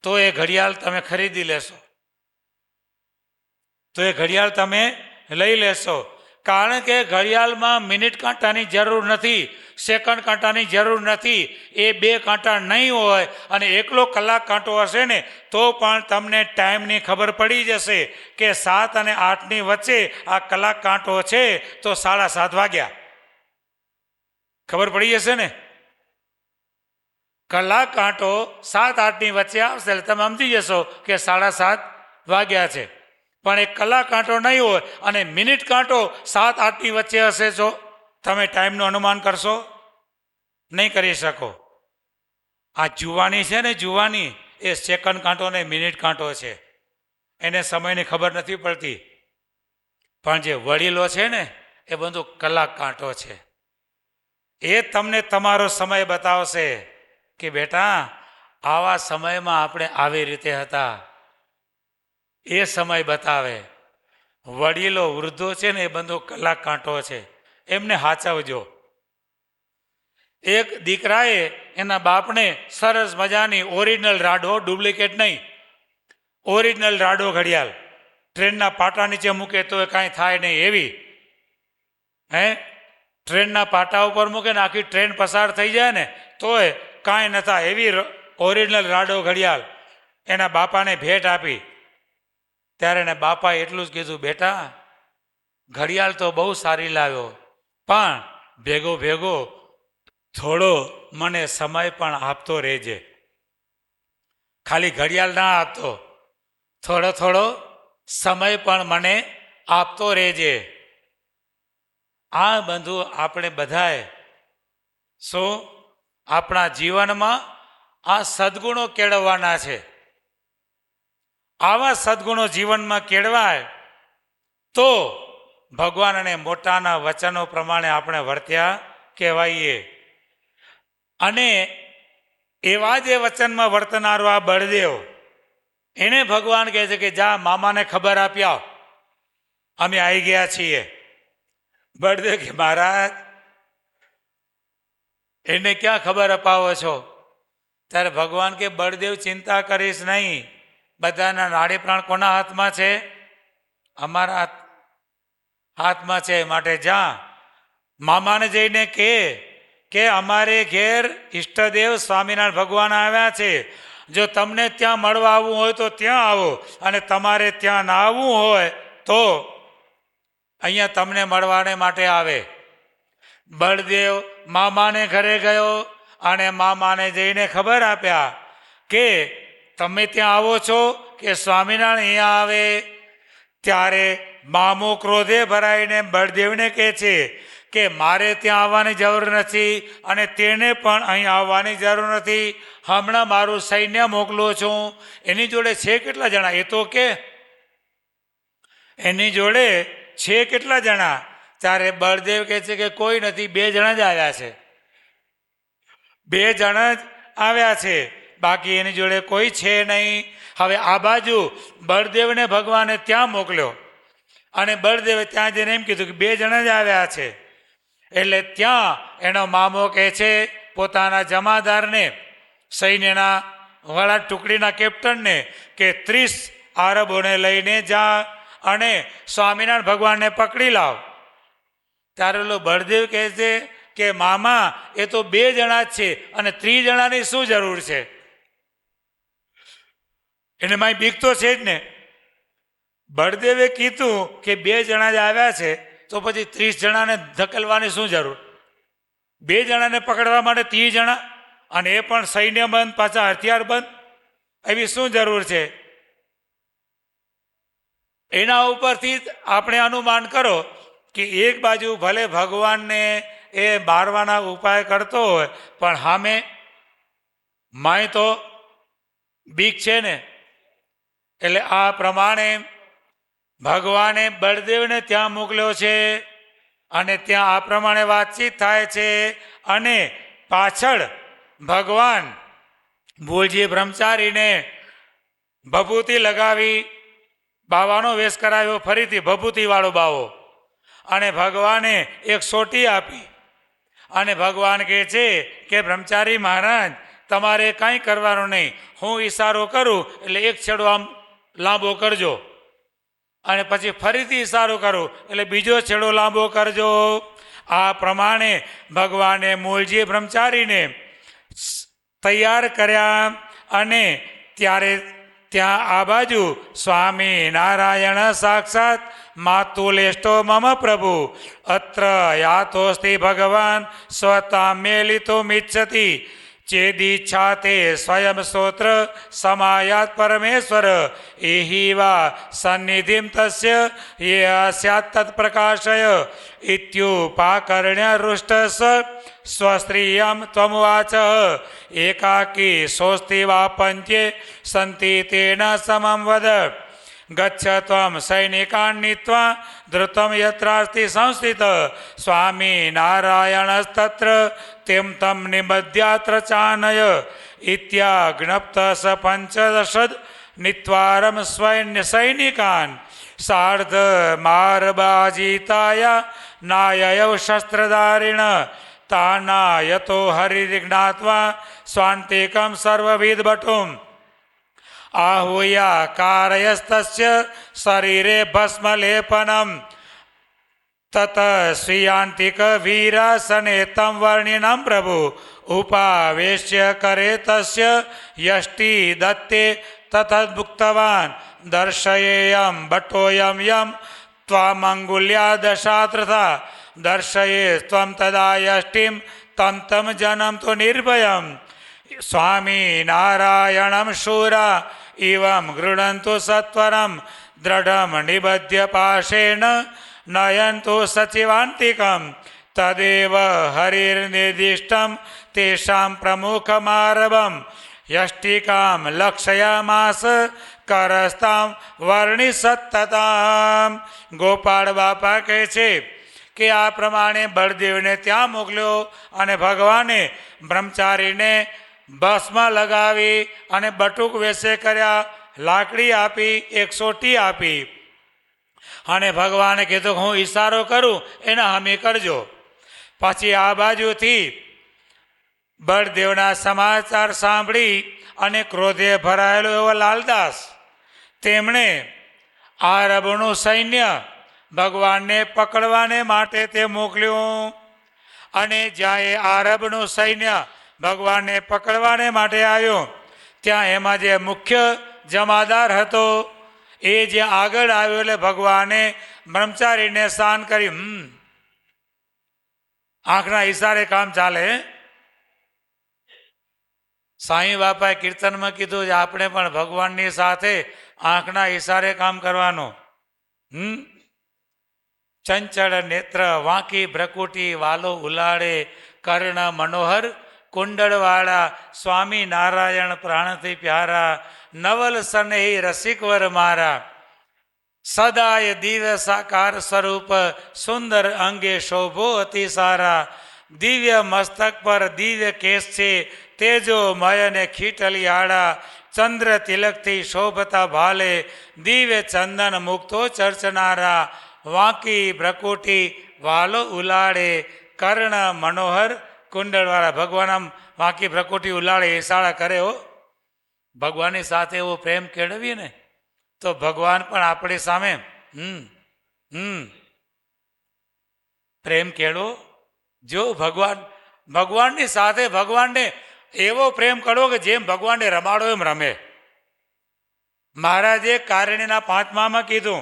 તો એ ઘડિયાળ તમે ખરીદી લેશો, તો એ ઘડિયાળ તમે લઈ લેશો. કારણ કે ઘડિયાળમાં મિનિટ કાંટાની જરૂર નથી, સેકન્ડ કાંટાની જરૂર નથી. એ 2 કાંટા નહીં હોય અને એકલો કલાક કાંટો હશે ને, તો પણ તમને ટાઈમની ખબર પડી જશે કે 7 અને 8ની વચ્ચે આ કલાક કાંટો છે, તો 7:30 વાગ્યા. ખબર પડી જશે ને. કલાક કાંટો 7-8ની વચ્ચે આવશે એટલે તમે સમજી જશો કે 7:30 વાગ્યા છે. પણ એક કલાક કાંટો નહીં હોય અને મિનિટ કાંટો 7-8ની વચ્ચે હશે, તો તમે ટાઈમનું અનુમાન કરશો? નહીં કરી શકો. આ જુવાની છે ને, જુવાની એ સેકન્ડ કાંટો ને મિનિટ કાંટો છે, એને સમયની ખબર નથી પડતી. પણ જે વડીલો છે ને એ બધું કલાક કાંટો છે. એ તમને તમારો સમય બતાવશે કે બેટા આવા સમયમાં આપણે આવી રીતે હતા, એ સમય બતાવે. વડીલો વૃદ્ધો છે ને એ બધો કલાક કાંટો છે, એમને સાચવજો. એક દીકરાએ એના બાપને સરસ મજાની ઓરિજિનલ રાડો, ડુપ્લિકેટ નહીં, ઓરિજિનલ રાડો ઘડિયાળ ટ્રેનના પાટા નીચે મૂકે તો એ કાંઈ થાય નહીં એવી, ટ્રેનના પાટા ઉપર મૂકે ને આખી ટ્રેન પસાર થઈ જાય ને તોય કાંઈ ન થાય એવી ઓરિજિનલ રાડો ઘડિયાળ એના બાપાને ભેટ આપી. ત્યારે એને બાપાએ એટલું જ કીધું, બેટા ઘડિયાળ તો બહુ સારી લાવ્યો, પણ ભેગો ભેગો થોડો મને સમય પણ આપતો રહેજે. ખાલી ઘડિયાળ ના આપતો, થોડો થોડો સમય પણ મને આપતો રહેજે. આ બધું આપણે બધાએ શું આપણા જીવનમાં આ સદગુણો કેળવવાના છે. આવા સદગુણો જીવનમાં કેળવાય તો ભગવાન અને મોટાના વચનો પ્રમાણે આપણે વર્ત્યા કહેવાઈએ. અને એવા જે વચનમાં વર્તનારો આ બળદેવ, એને ભગવાન કહે છે કે જા મામાને ખબર આપી આવ, અમે આવી ગયા છીએ. બળદેવ કે મહારાજ એને ક્યાં ખબર અપાવો છો? ત્યારે ભગવાન કે બળદેવ ચિંતા કરીશ નહીં, બધાના નાડી પ્રાણ કોના હાથમાં છે? અમારા હાથમાં છે. માટે જા મામાને જઈને કે અમારે ઘેર ઈષ્ટદેવ સ્વામિનારાયણ ભગવાન આવ્યા છે, જો તમને ત્યાં મળવા આવવું હોય તો ત્યાં આવો, અને તમારે ત્યાં ના આવવું હોય તો અહીંયા તમને મળવાને માટે આવે. બળદેવ મામાને ઘરે ગયો અને મામાને જઈને ખબર આપ્યા કે તમે ત્યાં આવો છો કે સ્વામિનારાયણ અહીંયા આવે. ત્યારે મામો ક્રોધે ભરાઈને બળદેવને કહે છે કે મારે ત્યાં આવવાની જરૂર નથી અને તેને પણ અહીં આવવાની જરૂર નથી. હમણાં મારું સૈન્ય મોકલું છું. એની જોડે છે કેટલા જણા એ તો કે, એની જોડે છે કેટલા જણા? ત્યારે બળદેવ કહે છે કે કોઈ નથી, 2 જણા જ આવ્યા છે. 2 જણા જ આવ્યા છે. બાકી એની જોડે કોઈ છે નહીં. હવે આ બાજુ બળદેવને ભગવાને ત્યાં મોકલ્યો અને બળદેવે ત્યાં જઈને એમ કીધું કે 2 જણા જ આવ્યા છે. એટલે ત્યાં એનો મામો કહે છે પોતાના જમાદારને, સૈન્યના વડા ટુકડીના કેપ્ટનને કે 30 આરબોને લઈને જા અને સ્વામિનારાયણ ભગવાનને પકડી લાવ. ત્યારે ઓલો બળદેવ કહે છે કે મામા એ તો 2 જણા જ છે અને 30 જણાની શું જરૂર છે? એને મારી બીક તો છે જ ને. બળદેવે કીધું કે 2 જણા જ આવ્યા છે તો પછી 30 જણાને ધકેલવાની શું જરૂર? 2 જણાને પકડવા માટે 30 જણા, અને એ પણ સૈન્ય બંધ, પાછા હથિયાર બંધ, એવી શું જરૂર છે? એના ઉપરથી આપણે અનુમાન કરો કે એક બાજુ ભલે ભગવાનને એ મારવાના ઉપાય કરતો હોય પણ સામે માય તો બીક છે ને. એટલે આ પ્રમાણે ભગવાને બળદેવને ત્યાં મોકલ્યો છે અને ત્યાં આ પ્રમાણે વાતચીત થાય છે. અને પાછળ ભગવાન મૂળજી બ્રહ્મચારીને ભભૂતિ લગાવી બાવાનો વેશ કરાવ્યો, ફરીથી ભભૂતિવાળો બાવો, અને ભગવાને એક સોટી આપી. અને ભગવાન કહે છે કે બ્રહ્મચારી મહારાજ તમારે કાંઈ કરવાનું નહીં, હું ઈશારો કરું એટલે એક છેડો આમ લાંબો કરજો, અને પછી ફરીથી ઈશારો કરું એટલે બીજો છેડો લાંબો કરજો. આ પ્રમાણે ભગવાને મૂળજી બ્રહ્મચારીને તૈયાર કર્યા. અને ત્યારે ત્યાં આ બાજુ સ્વામી નારાયણ સાક્ષાત માતુલેષ્ટો મમ પ્રભુ અત્ર યાતોસ્તિ ભગવાન સ્વતા મેલિતો મિચ્છતિ ચેદીચ્છા તે સ્વયં સ્તોત્ર સમાયાત પરમેશ્વર એહી વા સન્નિધિમ તસ્ય યે સ્યાત તત્પ્રકાશય ઇત્યુપાકર્ણ્ય રુષ્ટ સ્વસ્ત્રિયમ ત્વમુવાચ એકાકી સોસ્તિ વા પંચે સંતિ તેન સમમ વદ ગચ્છ ત્વમ સૈનિકાન નીત્વા ધૃતમ યત્રાસ્તિ સંસ્થિત સ્વામી નારાયણસ્તત્ર તેમ તમ નિબધ્યાત્ર ચાનય ઇત્યાજ્ઞપ્ત સ પંચદશદ નિત્વારમ સૈનિકાન સાર્ધ મારબાજીતાયા નાયવ શસ્ત્રધારિણ તાનાયતો હરિજ્ઞાત્વા સ્વાંતિકમ સર્વવિદ ભટુમ આહુયા કારયસ્તસ્ય શરીરે ભસ્મલેપનમ તત સ્વીયાંતિક વીરાસને તમ વર્ણિનમ પ્રભુ ઉપાવેશ્ય કરે તસ્ય યષ્ટિ દત્તે તથદુક્તવાન દર્શયેયમ ભટ્ટોયમ યમ ત્વામંગુલ્યા દશાત્રથા દર્શયે ત્વમ તદા યષ્ટિમ તમ તમ જનમ તો નિર્ભયમ સ્વામી નારાયણમ શૂરા ઇવમ ગૃણંતુ સત્વરમ દ્રઢમ નિબધ્ય પાશેન નયંતુ સચિવાંતિકમ તદેવ હરિર્નિર્દિષ્ટમ તેષાં પ્રમુખમારભમ યષ્ટિકામ લક્ષયામાસ કરસ્તામ વર્ણિસત્તતામ. ગોપાળ બાપા કહે છે કે આ પ્રમાણે બળદેવને ત્યાં મોકલ્યો અને ભગવાને બ્રહ્મચારીને ભસ્મ લગાવી અને બટુક વેશે કર્યા, લાકડી આપી, એક સોટી આપી, અને ભગવાને કીધું હું ઈશારો કરું એના હમી કરજો. પછી આ બાજુથી બળદેવના સમાચાર સાંભળી અને ક્રોધે ભરાયેલો એવો લાલદાસ, તેમણે આરબનું સૈન્ય ભગવાનને પકડવાને માટે તે મોકલ્યું. અને જ્યાં એ આરબનું સૈન્ય ભગવાનને પકડવાને માટે આવ્યો ત્યાં એમાં જે મુખ્ય જમાદાર હતો એ જે આગળ આવ્યો એટલે ભગવાને બ્રહ્મચારીને શાન કરી. આંખના ઈશારે કામ ચાલે. સાંઈ બાપાએ કીર્તનમાં કીધું છે આપણે પણ ભગવાનની સાથે આંખના ઈશારે કામ કરવાનું. ચંચળ નેત્ર વાંકી ભ્રકુટી વાલો ઉલાડે કર્ણ મનોહર કુંડળવાળા સ્વામી નારાયણ પ્રાણથી પ્યારા નવલ સનેહી રસિકવર મારા સદાય દિવ્ય સાકાર સ્વરૂપ સુંદર અંગે શોભો અતિ સારા દિવ્ય મસ્તક પર દિવ્ય કેસ છે તેજો મય ને ખીટલી આડા, ચંદ્ર તિલકથી શોભતા ભાલે, દિવ્ય ચંદન મુક્તો ચર્ચનારા, વાંકી ભ્રકુટી વાલો ઉલાડે, કર્ણ મનોહર કુંડળવાળા. ભગવાન આમ વાંકી ભ્રકુટી ઉલાડે ઈશાળા કરે હો. ભગવાનની સાથે એવો પ્રેમ કેળવીએ ને તો ભગવાન પણ આપણી સામે પ્રેમ કેળવો. જો ભગવાનની સાથે ભગવાનને એવો પ્રેમ કરો કે જેમ ભગવાનને રમાડો એમ રમે. મહારાજે કારણીના 5મામાં કીધું,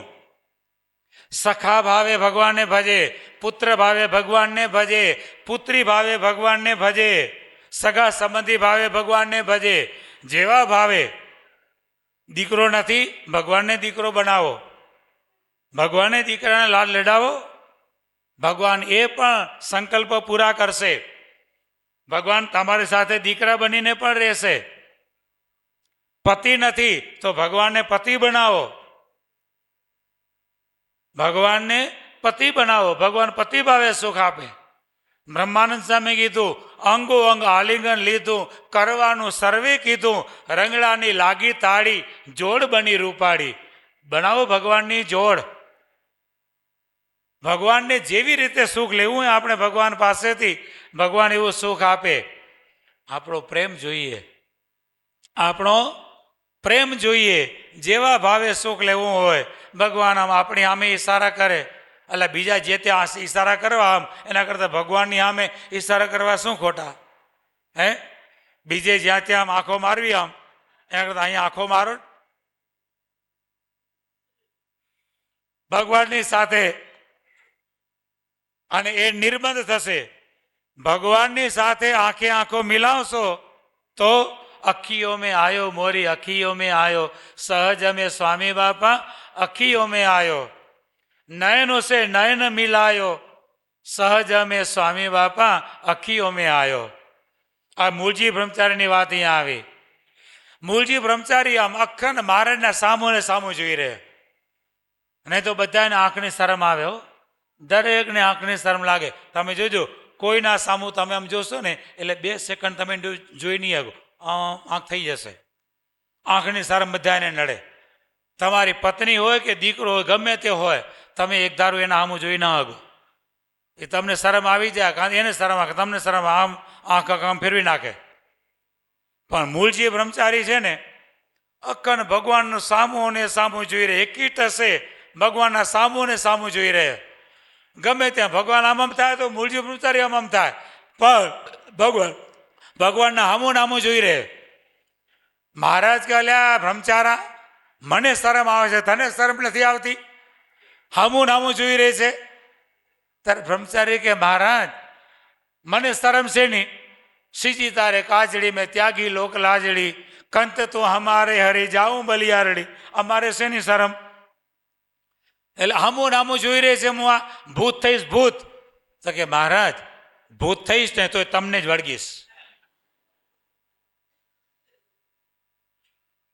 સખા ભાવે ભગવાનને ભજે, પુત્ર ભાવે ભગવાનને ભજે, પુત્રી ભાવે ભગવાનને ભજે, સગા સંબંધી ભાવે ભગવાનને ભજે. જેવા ભાવે દીકરો નથી, ભગવાનને દીકરો બનાવો, ભગવાનને દીકરાને લાડ લડાવો. ભગવાન એ પણ સંકલ્પ પૂરા કરશે. ભગવાન તમારી સાથે દીકરા બનીને પણ રહેશે. પતિ નથી તો ભગવાનને પતિ બનાવો, ભગવાનને પતિ બનાવો. ભગવાન પતિ ભાવે સુખ આપે. બ્રહ્માનંદ સ્વામી કીધું, અંગો અંગ આલિંગન લીધું, કરવાનું સર્વે કીધું, રંગડાની લાગી તાળી, જોડ બની રૂપાળી. બનાવો ભગવાનની જોડ. ભગવાનને જેવી રીતે સુખ લેવું હોય આપણે ભગવાન પાસેથી, ભગવાન એવું સુખ આપે. આપણો પ્રેમ જોઈએ, આપણો પ્રેમ જોઈએ. જેવા ભાવે સુખ લેવું હોય ભગવાન આમ આપણી સામે ઈશારા કરે. એટલે બીજા જે ત્યાં ઈશારા કરવા આમ, એના કરતાં ભગવાનની સામે ઈશારા કરવા શું ખોટા? હે, બીજે જ્યાં ત્યાં આમ આંખો મારવી આમ, એના કરતાં અહીંયા આંખો મારો. ભગવાનની સાથે. અને એ નિર્બંધ થશે. ભગવાનની સાથે આંખે આંખો મિલાવશો તો અખીઓ મેં આયો મોરી અખીઓ મેં આયો, સહજ में स्वामी बापा अखियों में आयो, नयनों से नयन मिलायो, સહજ में स्वामी बापा अखियों में आयो. આ મૂળજી બ્રહ્મચારીની વાત અહીંયા આવી. મૂળજી બ્રહ્મચારી આમ અખંડ મહારાજના સામું ને સામું જોઈ રહે. નહીં તો બધાને આંખની શરમ આવે હો. દરેકને આંખની શરમ લાગે. તમે જોજો, કોઈના સામું તમે આમ જોશો ને એટલે 2 સેકન્ડ તમે જોઈ નહીં શકો, આંખ થઈ જશે. આંખની શરમ બધાને નડે. તમારી પત્ની હોય કે દીકરો હોય, ગમે તે હોય, તમે એક ધારું એના સામું જોઈ ના શકો. એ તમને શરમ આવી જાય, કાં એને શરમ આવે, તમને શરમ, આમ આંખ આમ ફેરવી નાખે. પણ મૂળજી બ્રહ્મચારી છે ને, અખંડ ભગવાનનું સામું ને સામું જોઈ રહે. એકીટ હશે, ભગવાનના સામું ને સામું જોઈ રહે. ગમે ત્યાં ભગવાન આમ થાય તો મૂળજી બ્રહ્મચારી આમ થાય, પણ ભગવાનના હામું નામું જોઈ રહે. મહારાજ કહ્યા, બ્રહ્મચારા મને શરમ આવે છે, તને શરમ નથી આવતી? હામું નામું જોઈ રહે છે. ત્યારે બ્રહ્મચારી કે મહારાજ મને શરમ છે નહીં. સીજી તારે કાજડી મેં ત્યાગી લોક લાજડી, કંત તો હમારે હરી જાઉં બલિયારડી. અમારે શેની શરમ? એટલે હામું નામું જોઈ રહે છે, હું આ ભૂત થઈશ ભૂત. તો કે મહારાજ ભૂત થઈશ ને તો તમને જ વળગીશ.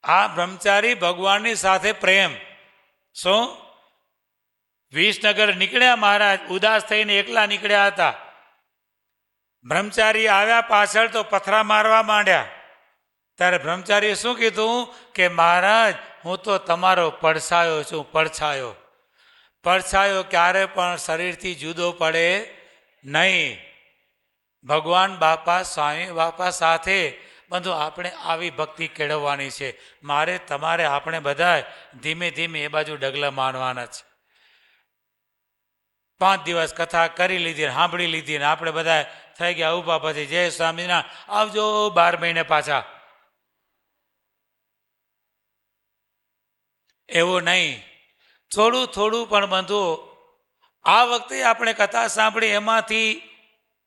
આ બ્રહ્મચારી ભગવાનની સાથે પ્રેમ. શું? વિસનગર નીકળ્યા મહારાજ, ઉદાસ થઈને એકલા નીકળ્યા હતા. બ્રહ્મચારી આવ્યા પાછળ તો પથરા મારવા માંડ્યા. ત્યારે બ્રહ્મચારીએ શું કીધું કે મહારાજ હું તો તમારો પડછાયો છું. પડછાયો. પડછાયો ક્યારે પણ શરીરથી જુદો પડે નહીં. ભગવાન બાપા સ્વામી બાપા સાથે બધું આપણે આવી ભક્તિ કેળવવાની છે. મારે તમારે આપણે બધા ધીમે ધીમે એ બાજુ ડગલા મારવાના છે. 5 દિવસ કથા કરી લીધી, સાંભળી લીધી, ને આપણે બધા થઈ ગયા ઉભા. પછી જય સ્વામિનારાયણ, આવજો 12 મહિને પાછા. એવું નહીં, થોડું થોડું પણ બંધુ. આ વખતે આપણે કથા સાંભળી એમાંથી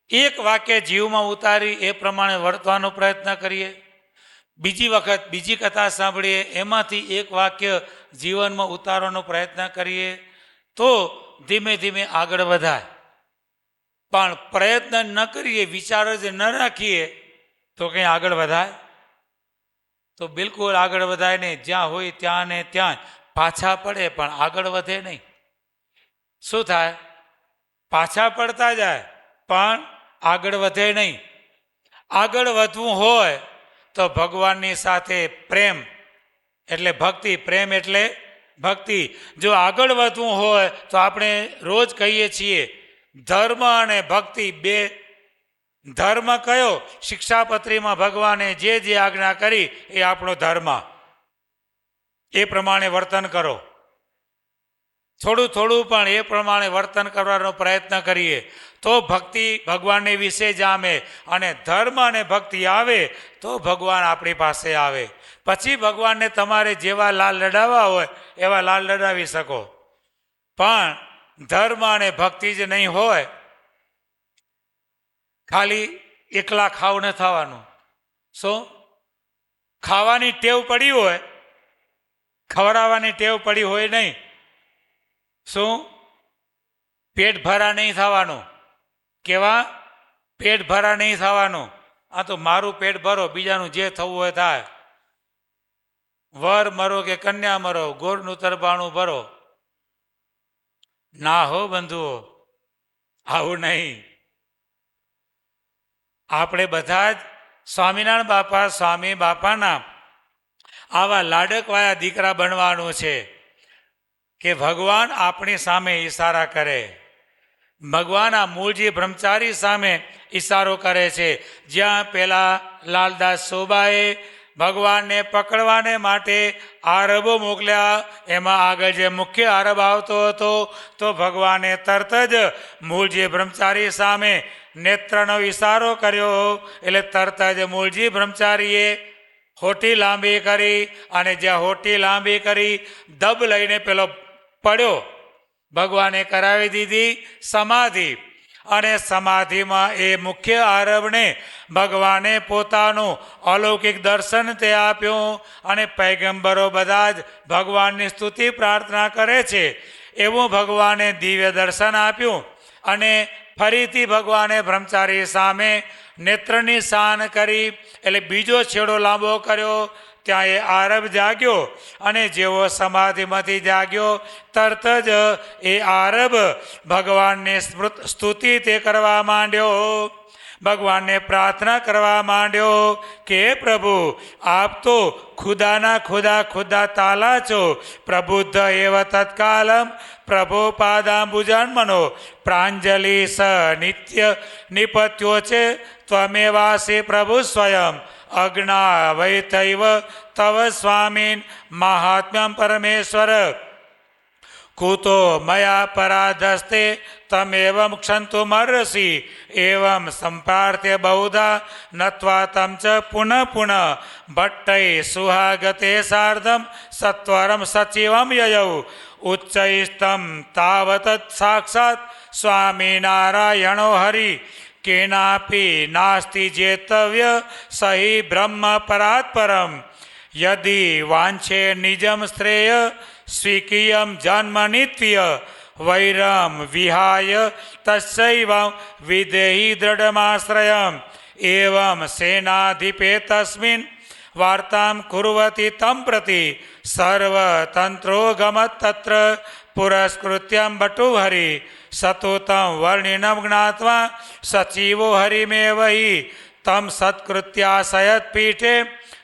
એક વાક્ય જીવમાં ઉતારી એ પ્રમાણે વર્તવાનો પ્રયત્ન કરીએ. બીજી વખત બીજી કથા સાંભળીએ, એમાંથી એક વાક્ય જીવનમાં ઉતારવાનો પ્રયત્ન કરીએ તો ધીમે ધીમે આગળ વધાય. પણ પ્રયત્ન ન કરીએ, વિચારો જ ન રાખીએ તો કંઈ આગળ વધાય? તો બિલકુલ આગળ વધાય નહીં. જ્યાં હોય ત્યાં ને ત્યાં પાછા પડે પણ આગળ વધે નહીં. શું થાય? પાછા પડતા જાય પણ આગળ વધે નહીં. આગળ વધવું હોય તો ભગવાનની સાથે પ્રેમ એટલે ભક્તિ, પ્રેમ એટલે ભક્તિ. જો આગળ વધવું હોય તો આપણે રોજ કહીએ છીએ ધર્મ અને ભક્તિ બે. ધર્મ કયો? શિક્ષાપત્રીમાં ભગવાને જે આજ્ઞા કરી એ આપણો ધર્મ. એ પ્રમાણે વર્તન કરો. થોડું પણ એ પ્રમાણે વર્તન કરવાનો પ્રયત્ન કરીએ તો ભક્તિ ભગવાનને વિશે જામે. અને ધર્મ અને ભક્તિ આવે તો ભગવાન આપણી પાસે આવે. પછી ભગવાનને તમારે જેવા લાલ લડાવવા હોય એવા લાલ લડાવી શકો. પણ ધર્મ અને ભક્તિ જ નહીં હોય, ખાલી એકલા ખાવ ન થવાનું. શું? ખાવાની ટેવ પડી હોય, ખવડાવવાની ટેવ પડી હોય નહીં. શું? પેટ ભરા નહીં થવાનું. કેવા? પેટ ભરા નહીં થવાનું. આ તો મારું પેટ ભરો, બીજાનું જે થવું હોય થાય. વર મરો કે કન્યા મરો, ગોળનું તરબાણું ભરો. ના હો બંધુઓ, આવું નહીં. આપણે બધા જ સ્વામિનારાયણ બાપા, સ્વામી બાપાના આવા લાડકવાયા દીકરા બનવાનું છે કે ભગવાન આપણી સામે ઈશારા કરે. ભગવાન આ મૂળજી બ્રહ્મચારી સામે ઈશારો કરે છે. જ્યાં પેલા લાલદાસ સોબાએ ભગવાનને પકડવાને માટે આરબો મોકલ્યા, એમાં આગળ જે મુખ્ય આરબ આવતો હતો તો ભગવાને તરત જ મૂળજી બ્રહ્મચારી સામે નેત્રનો ઈશારો કર્યો. એટલે તરત જ મૂળજી બ્રહ્મચારીએ હોટી લાંબી કરી, અને જ્યાં હોટી લાંબી કરી દબ લઈને પેલો પડ્યો. ભગવાને કરાવી દીધી સમાધિ. અને સમાધિમાં એ મુખ્ય આરબને ભગવાને પોતાનું અલૌકિક દર્શન તે આપ્યું. અને પૈગંબરો બધા જ ભગવાનની સ્તુતિ પ્રાર્થના કરે છે એવું ભગવાને દિવ્ય દર્શન આપ્યું. અને ફરીથી ભગવાને બ્રહ્મચારી સામે નેત્રની શાન કરી. એટલે બીજો છેડો લાંબો કર્યો. ત્યાં એ આરબ જાગ્યો, અને જેવો સમાધિમાંથી જાગ્યો તરત જ એ આરબ ભગવાનને સ્તુતિ તે કરવા માંડ્યો. ભગવાનને પ્રાર્થના કરવા માંડ્યો કે પ્રભુ, આપ તો ખુદાના ખુદા તાલા છો. પ્રબુદ્ધ એવ તત્કાલમ પ્રભો પાદાંબુજન્મનો પ્રાંજલિ સ નિત્ય નિપત્યો છે ત્વમેવાસી પ્રભુ સ્વયં અજ્ઞા વૈતૈવ તવ સ્વામીન મહાત્મ્યમ પરમેશ્વર કુતો મયા પરાધસ્તે તમેવમ ક્ષંતુમર્ષિ એવમ સંપ્રાર્થ્ય બહુધા નત્વા તમ ચ પુનઃ ભટ્ટૈ સુહાગતે સાર્ધમ સત્વરમ સચિવમ યયૌ ઉચ્ચૈસ્તમ તાવત સાક્ષાત સ્વામિનારાયણો હરિ કેનાપી નાસ્તિ જેતવ્ય સહિ બ્રહ્મ પરાત્પરમ યદિ વાંછે નિજમ શ્રેય સ્વીકીયમ જન્મનિત્ય વૈરમ વિહાય તસ્યૈવ વિદેહી દૃઢમાશ્રયમ એવમ સેનાધિપે તસ્મિન વાર્તામ કુર્વતી તમ પ્રતિ સર્વતંત્રો ગમત તત્ર પુરસ્કૃત્યમ બટુહરિ સતોતમ વર્ણિનમ જ્ઞાત્વા સચિવો હરિમેવહિ તમ સત્કૃત્યાશયત પીઠે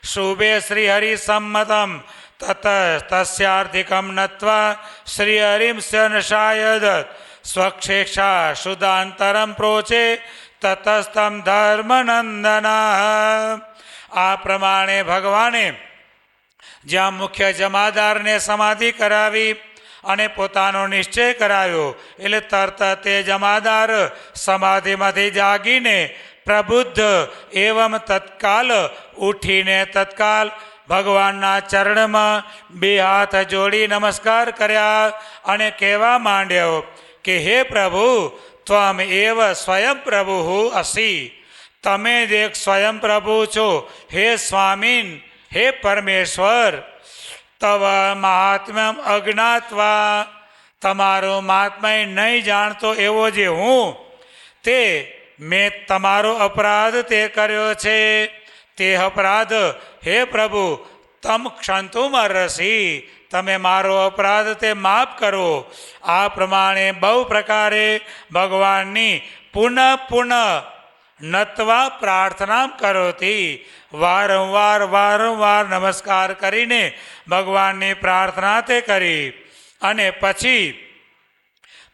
શુભે શ્રીહરિ સંમતમ તત તસ્યાર્ધિકમ નત્વા શ્રીહરિમ શનશાયદ સ્વક્ષેક્ષા શુદ્ધાંતરમ પ્રોચે તતસ્તમ ધર્મનંદના. આ પ્રમાણે ભગવાને જ્યાં મુખ્ય જમાદારને સમાધિ કરાવી અને પોતાનો નિશ્ચય કરાવ્યો, એટલે તરત તે જમાદાર સમાધિમાંથી જાગીને પ્રબુદ્ધ એવમ તત્કાલ ઉઠીને તત્કાલ ભગવાનના ચરણમાં બે હાથ જોડી નમસ્કાર કર્યા અને કહેવા માંડ્યો કે હે પ્રભુ, ત્વમ એવ સ્વયં પ્રભુ અસી. તમે જ એક સ્વયં પ્રભુ છો. હે સ્વામીન, હે પરમેશ્વર, તવ મહાત્મ્યમ અજ્ઞાત્વા, તમારો મહાત્મય નહીં જાણતો એવો જે હું, તે મેં તમારો અપરાધ તે કર્યો છે. તે અપરાધ હે પ્રભુ તમ ક્ષંતુમર્ષિ, તમે મારો અપરાધ તે માફ કરો. આ પ્રમાણે બહુ પ્રકારે ભગવાનની પુનઃ નત્વા પ્રાર્થના કરોતી, વારંવાર નમસ્કાર કરીને ભગવાનની પ્રાર્થના તે કરી અને પછી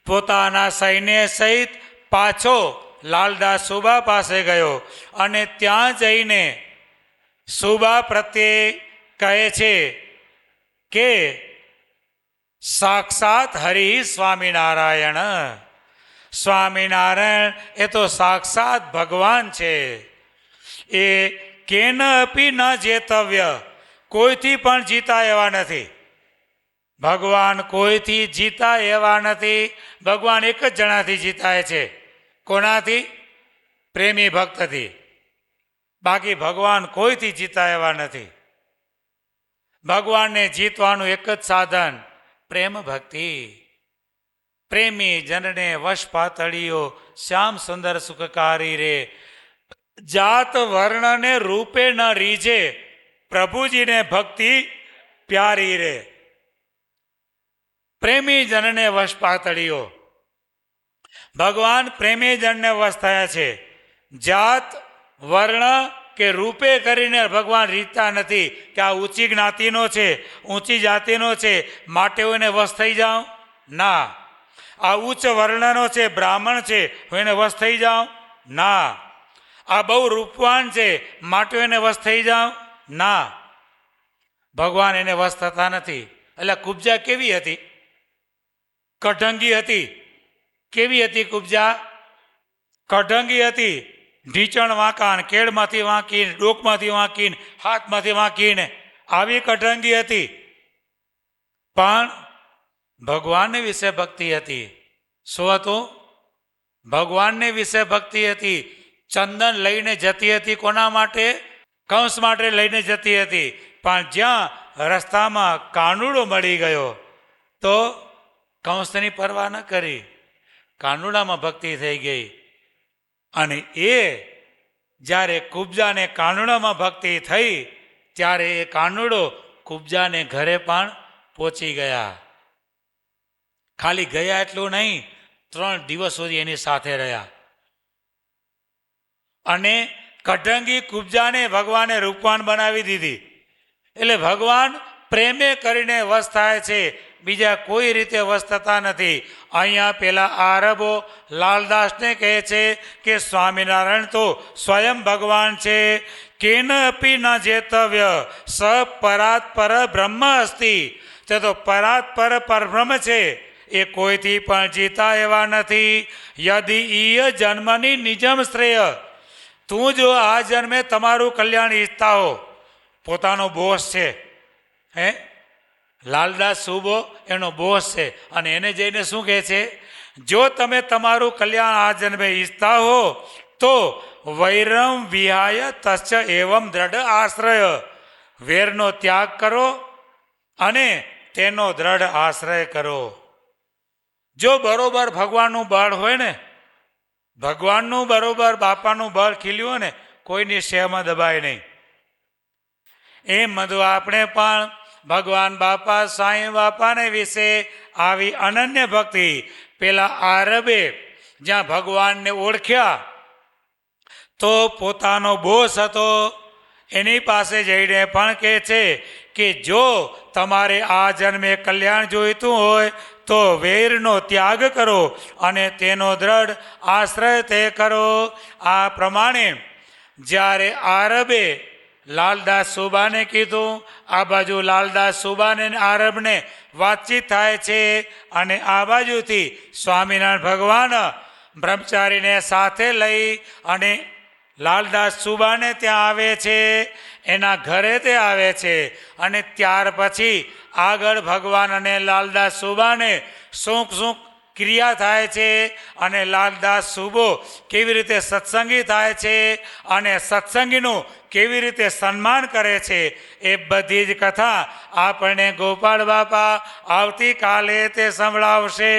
પોતાના સૈન્ય સહિત પાછો લાલદાસ સુબા પાસે ગયો અને ત્યાં જઈને સુબા પ્રત્યે કહે છે કે સાક્ષાત હરિ સ્વામિનારાયણ, સ્વામિનારાયણ એ તો સાક્ષાત ભગવાન છે. એ કેન અપી ન જેતવ્ય, કોઈથી પણ જીતા એવા નથી. ભગવાન કોઈથી જીતા એવા નથી. ભગવાન એક જ જણાથી જીતાય છે. કોનાથી? પ્રેમી ભક્તથી. બાકી ભગવાન કોઈથી જીતા એવા નથી. ભગવાનને જીતવાનું એક જ સાધન પ્રેમ ભક્તિ. પ્રેમી જનને વશ પાતળીઓ, શ્યામ સુંદર સુખકારી રે. જાત વર્ણને રૂપે ન રીજે, પ્રભુજીને ભક્તિ પ્યારી રે. પ્રેમી જનને વશ પાતળીઓ, ભગવાન પ્રેમી જનને વશ થયા છે. જાત વર્ણ કે રૂપે કરીને ભગવાન રીતતા નથી કે આ ઊંચી જ્ઞાતિનો છે, ઊંચી જાતિનો છે માટે હું એને વશ થઈ જાઉં. ના. આ ઉચ્ચ વર્ણનો છે, બ્રાહ્મણ છે, હું એને વશ થઈ જાઉં. ના. આ બહુ રૂપવાન છે માટે એને વશ થઈ જાઉં. ના. ભગવાન એને વશ થતા નથી. એટલે કુબ્જા કેવી હતી? કઢંગી હતી. કેવી હતી કુબ્જા? કઢંગી હતી. ઢીચણ વાંકાણ, કેળમાંથી વાંકીને, ડોકમાંથી વાંકીને, હાથમાંથી વાંકીને આવી કઢંગી હતી. પણ ભગવાનને વિશે ભક્તિ હતી. શું હતું? ભગવાનને વિશે ભક્તિ હતી. ચંદન લઈને જતી હતી. કોના માટે? કંસ માટે લઈને જતી હતી. પણ જ્યાં રસ્તામાં કાનુડો મળી ગયો તો કંસની પરવા ન કરી. કાનુડામાં ભક્તિ થઈ ગઈ. અને એ જ્યારે કુબ્જાને કાનુડામાં ભક્તિ થઈ ત્યારે એ કાનુડો કુબ્જાને ઘરે પણ પહોંચી ગયા. ખાલી ગયા એટલું નહીં, 3 દિવસ સુધી એની સાથે રહ્યા. અને કઢંગી કુબ્જાને ભગવાને રૂપવાન બનાવી દીધી. એટલે ભગવાન પ્રેમે કરીને વશ થાય છે, બીજા કોઈ રીતે વશ થતા નથી. અહીંયા પેલા આરબો લાલદાસને કહે છે કે સ્વામિનારાયણ તો સ્વયં ભગવાન છે. કેન અપી ન જેતવ્ય, સ પરાત પર બ્રહ્મ અસ્તિ. તે તો પરાત પર પરબ્રહ્મ છે, એ કોઈથી પણ જીતા એવા નથી. યદિ ઈય જન્મની નિજમ શ્રેય, તું જો આ જન્મે તમારું કલ્યાણ ઈચ્છતા હો. પોતાનો બોસ છે. હે લાલદાસ સુબો એનો બોસ છે. અને એને જઈને શું કહે છે? જો તમે તમારું કલ્યાણ આ જન્મે ઈચ્છતા હો તો વૈરમ વિહાય તસ્ય એવમ દ્રઢ આશ્રય, વેરનો ત્યાગ કરો અને તેનો દ્રઢ આશ્રય કરો. જો બરોબર ભગવાનનું બળ હોય ને, ભગવાનનું બરોબર બાપાનું બળ ખીલ્યું હોય ને, કોઈની શેમાં દબાય નહીં. એમ બધું આપણે પણ ભગવાન બાપા સાંઈ બાપાને વિશે આવી અનન્ય ભક્તિ. પેલા આરબે જ્યાં ભગવાનને ઓળખ્યા તો પોતાનો બોસ હતો એની પાસે જઈને પણ કહે છે કે જો તમારે આ જન્મે કલ્યાણ જોઈતું હોય તો વેરનો ત્યાગ કરો અને તેનો દ્રઢ આશ્રય તે કરો. આ પ્રમાણે જ્યારે આરબે લાલદાસ સુબાને કીધું, આ બાજુ લાલદાસ સુબાને આરબને વાતચીત થાય છે અને આ બાજુથી સ્વામિનારાયણ ભગવાન બ્રહ્મચારીને સાથે લઈ અને લાલદાસ સુબાને ત્યાં આવે છે, એના ઘરે તે આવે છે. અને ત્યાર પછી આગળ ભગવાન અને લાલદાસ સુબાને શું શું ક્રિયા થાય છે અને લાલદાસ સુબો કેવી રીતે સત્સંગી થાય છે અને સત્સંગીનું કેવી રીતે સન્માન કરે છે, એ બધી જ કથા આપણને ગોપાળ બાપા આવતીકાલે તે સંભળાવશે.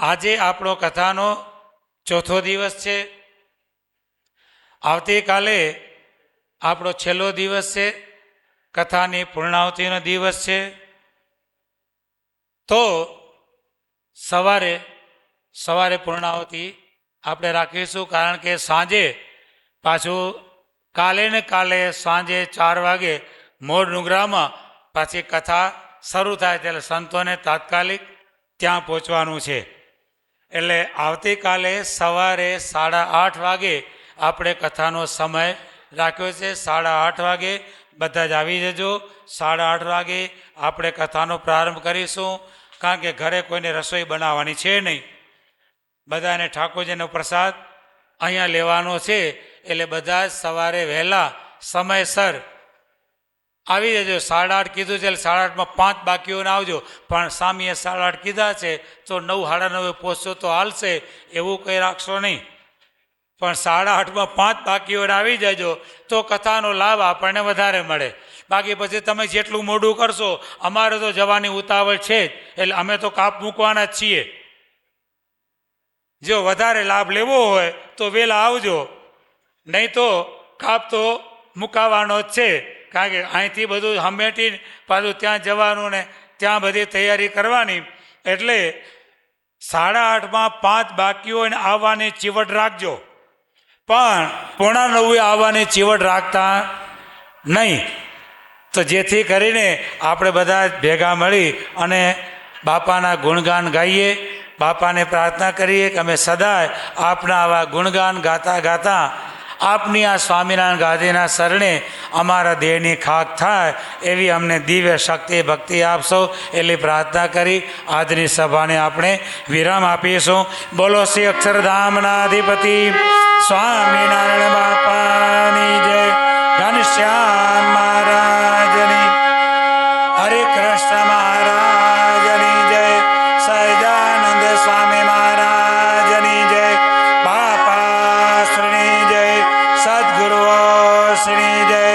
આજે આપણો કથાનો 4થો દિવસ છે. આવતીકાલે આપણો છેલ્લો દિવસ છે, કથાની પૂર્ણાવતિનો દિવસ છે. તો સવારે પૂર્ણાવતિ આપણે રાખીશું, કારણ કે સાંજે પાછું કાલે ને કાલે સાંજે 4 વાગે મોર ડુંગરામાં પાછી કથા શરૂ થાય, એટલે સંતોને તાત્કાલિક ત્યાં પહોંચવાનું છે. એટલે આવતીકાલે સવારે 8:30 વાગે આપણે કથાનો સમય રાખ્યો છે. 8:30 વાગે બધા જ આવી જજો. 8:30 વાગે આપણે કથાનો પ્રારંભ કરીશું, કારણ કે ઘરે કોઈને રસોઈ બનાવવાની છે નહીં. બધાને ઠાકોરજીનો પ્રસાદ અહીંયા લેવાનો છે. એટલે બધા જ સવારે વહેલા સમયસર આવી જજો. 8:30 કીધું છે એટલે 8:30માં 5 બાકીઓને આવજો. પણ સ્વામીએ 8:30 કીધા છે તો 9, 9:30 પહોંચશો તો હાલશે, એવું કંઈ રાખશો નહીં. પણ 8:30માં 5 બાકીઓને આવી જજો તો કથાનો લાભ આપણને વધારે મળે. બાકી પછી તમે જેટલું મોડું કરશો, અમારે તો જવાની ઉતાવળ છે જ, એટલે અમે તો કાપ મૂકવાના જ છીએ. જો વધારે લાભ લેવો હોય તો વહેલા આવજો, નહીં તો કાપ તો મુકાવાનો જ છે. કારણ કે અહીંથી બધું હમેટી પાછું ત્યાં જવાનું ને ત્યાં બધી તૈયારી કરવાની. એટલે 8:30માં 5 બાકી હોય ને આવવાની ચીવટ રાખજો, પણ 8:45 આવવાની ચીવટ રાખતા નહીં. તો જેથી કરીને આપણે બધા ભેગા મળી અને બાપાના ગુણગાન ગાઈએ, બાપાને પ્રાર્થના કરીએ કે અમે સદાય આપના આવા ગુણગાન ગાતા ગાતા આપની આ સ્વામિનારાયણ ગાદીના શરણે અમારા દેહની ખાક થાય એવી અમને દિવ્ય શક્તિ ભક્તિ આપશો, એટલી પ્રાર્થના કરી આજની સભાને આપણે વિરામ આપીશું. બોલો શ્રી અક્ષરધામના અધિપતિ સ્વામિનારાયણ બાપાની જય. ઘનશ્યામ મહારાજની, હરે કૃષ્ણ મહારાજની જય. સહજાનંદ સ્વામી મહારાજની જય. બાપાશ્રીની જય. સદગુરુશ્રીની જય.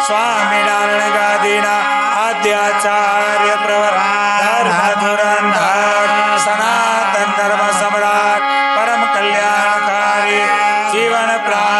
સ્વામિનારાયણ ગાદીના આદ્યાચાર્ય પ્રવર ધર્મ ધુરંધર સનાતન ધર્મ સમ્રાટ પરમ કલ્યાણકારી જીવન પ્રાણ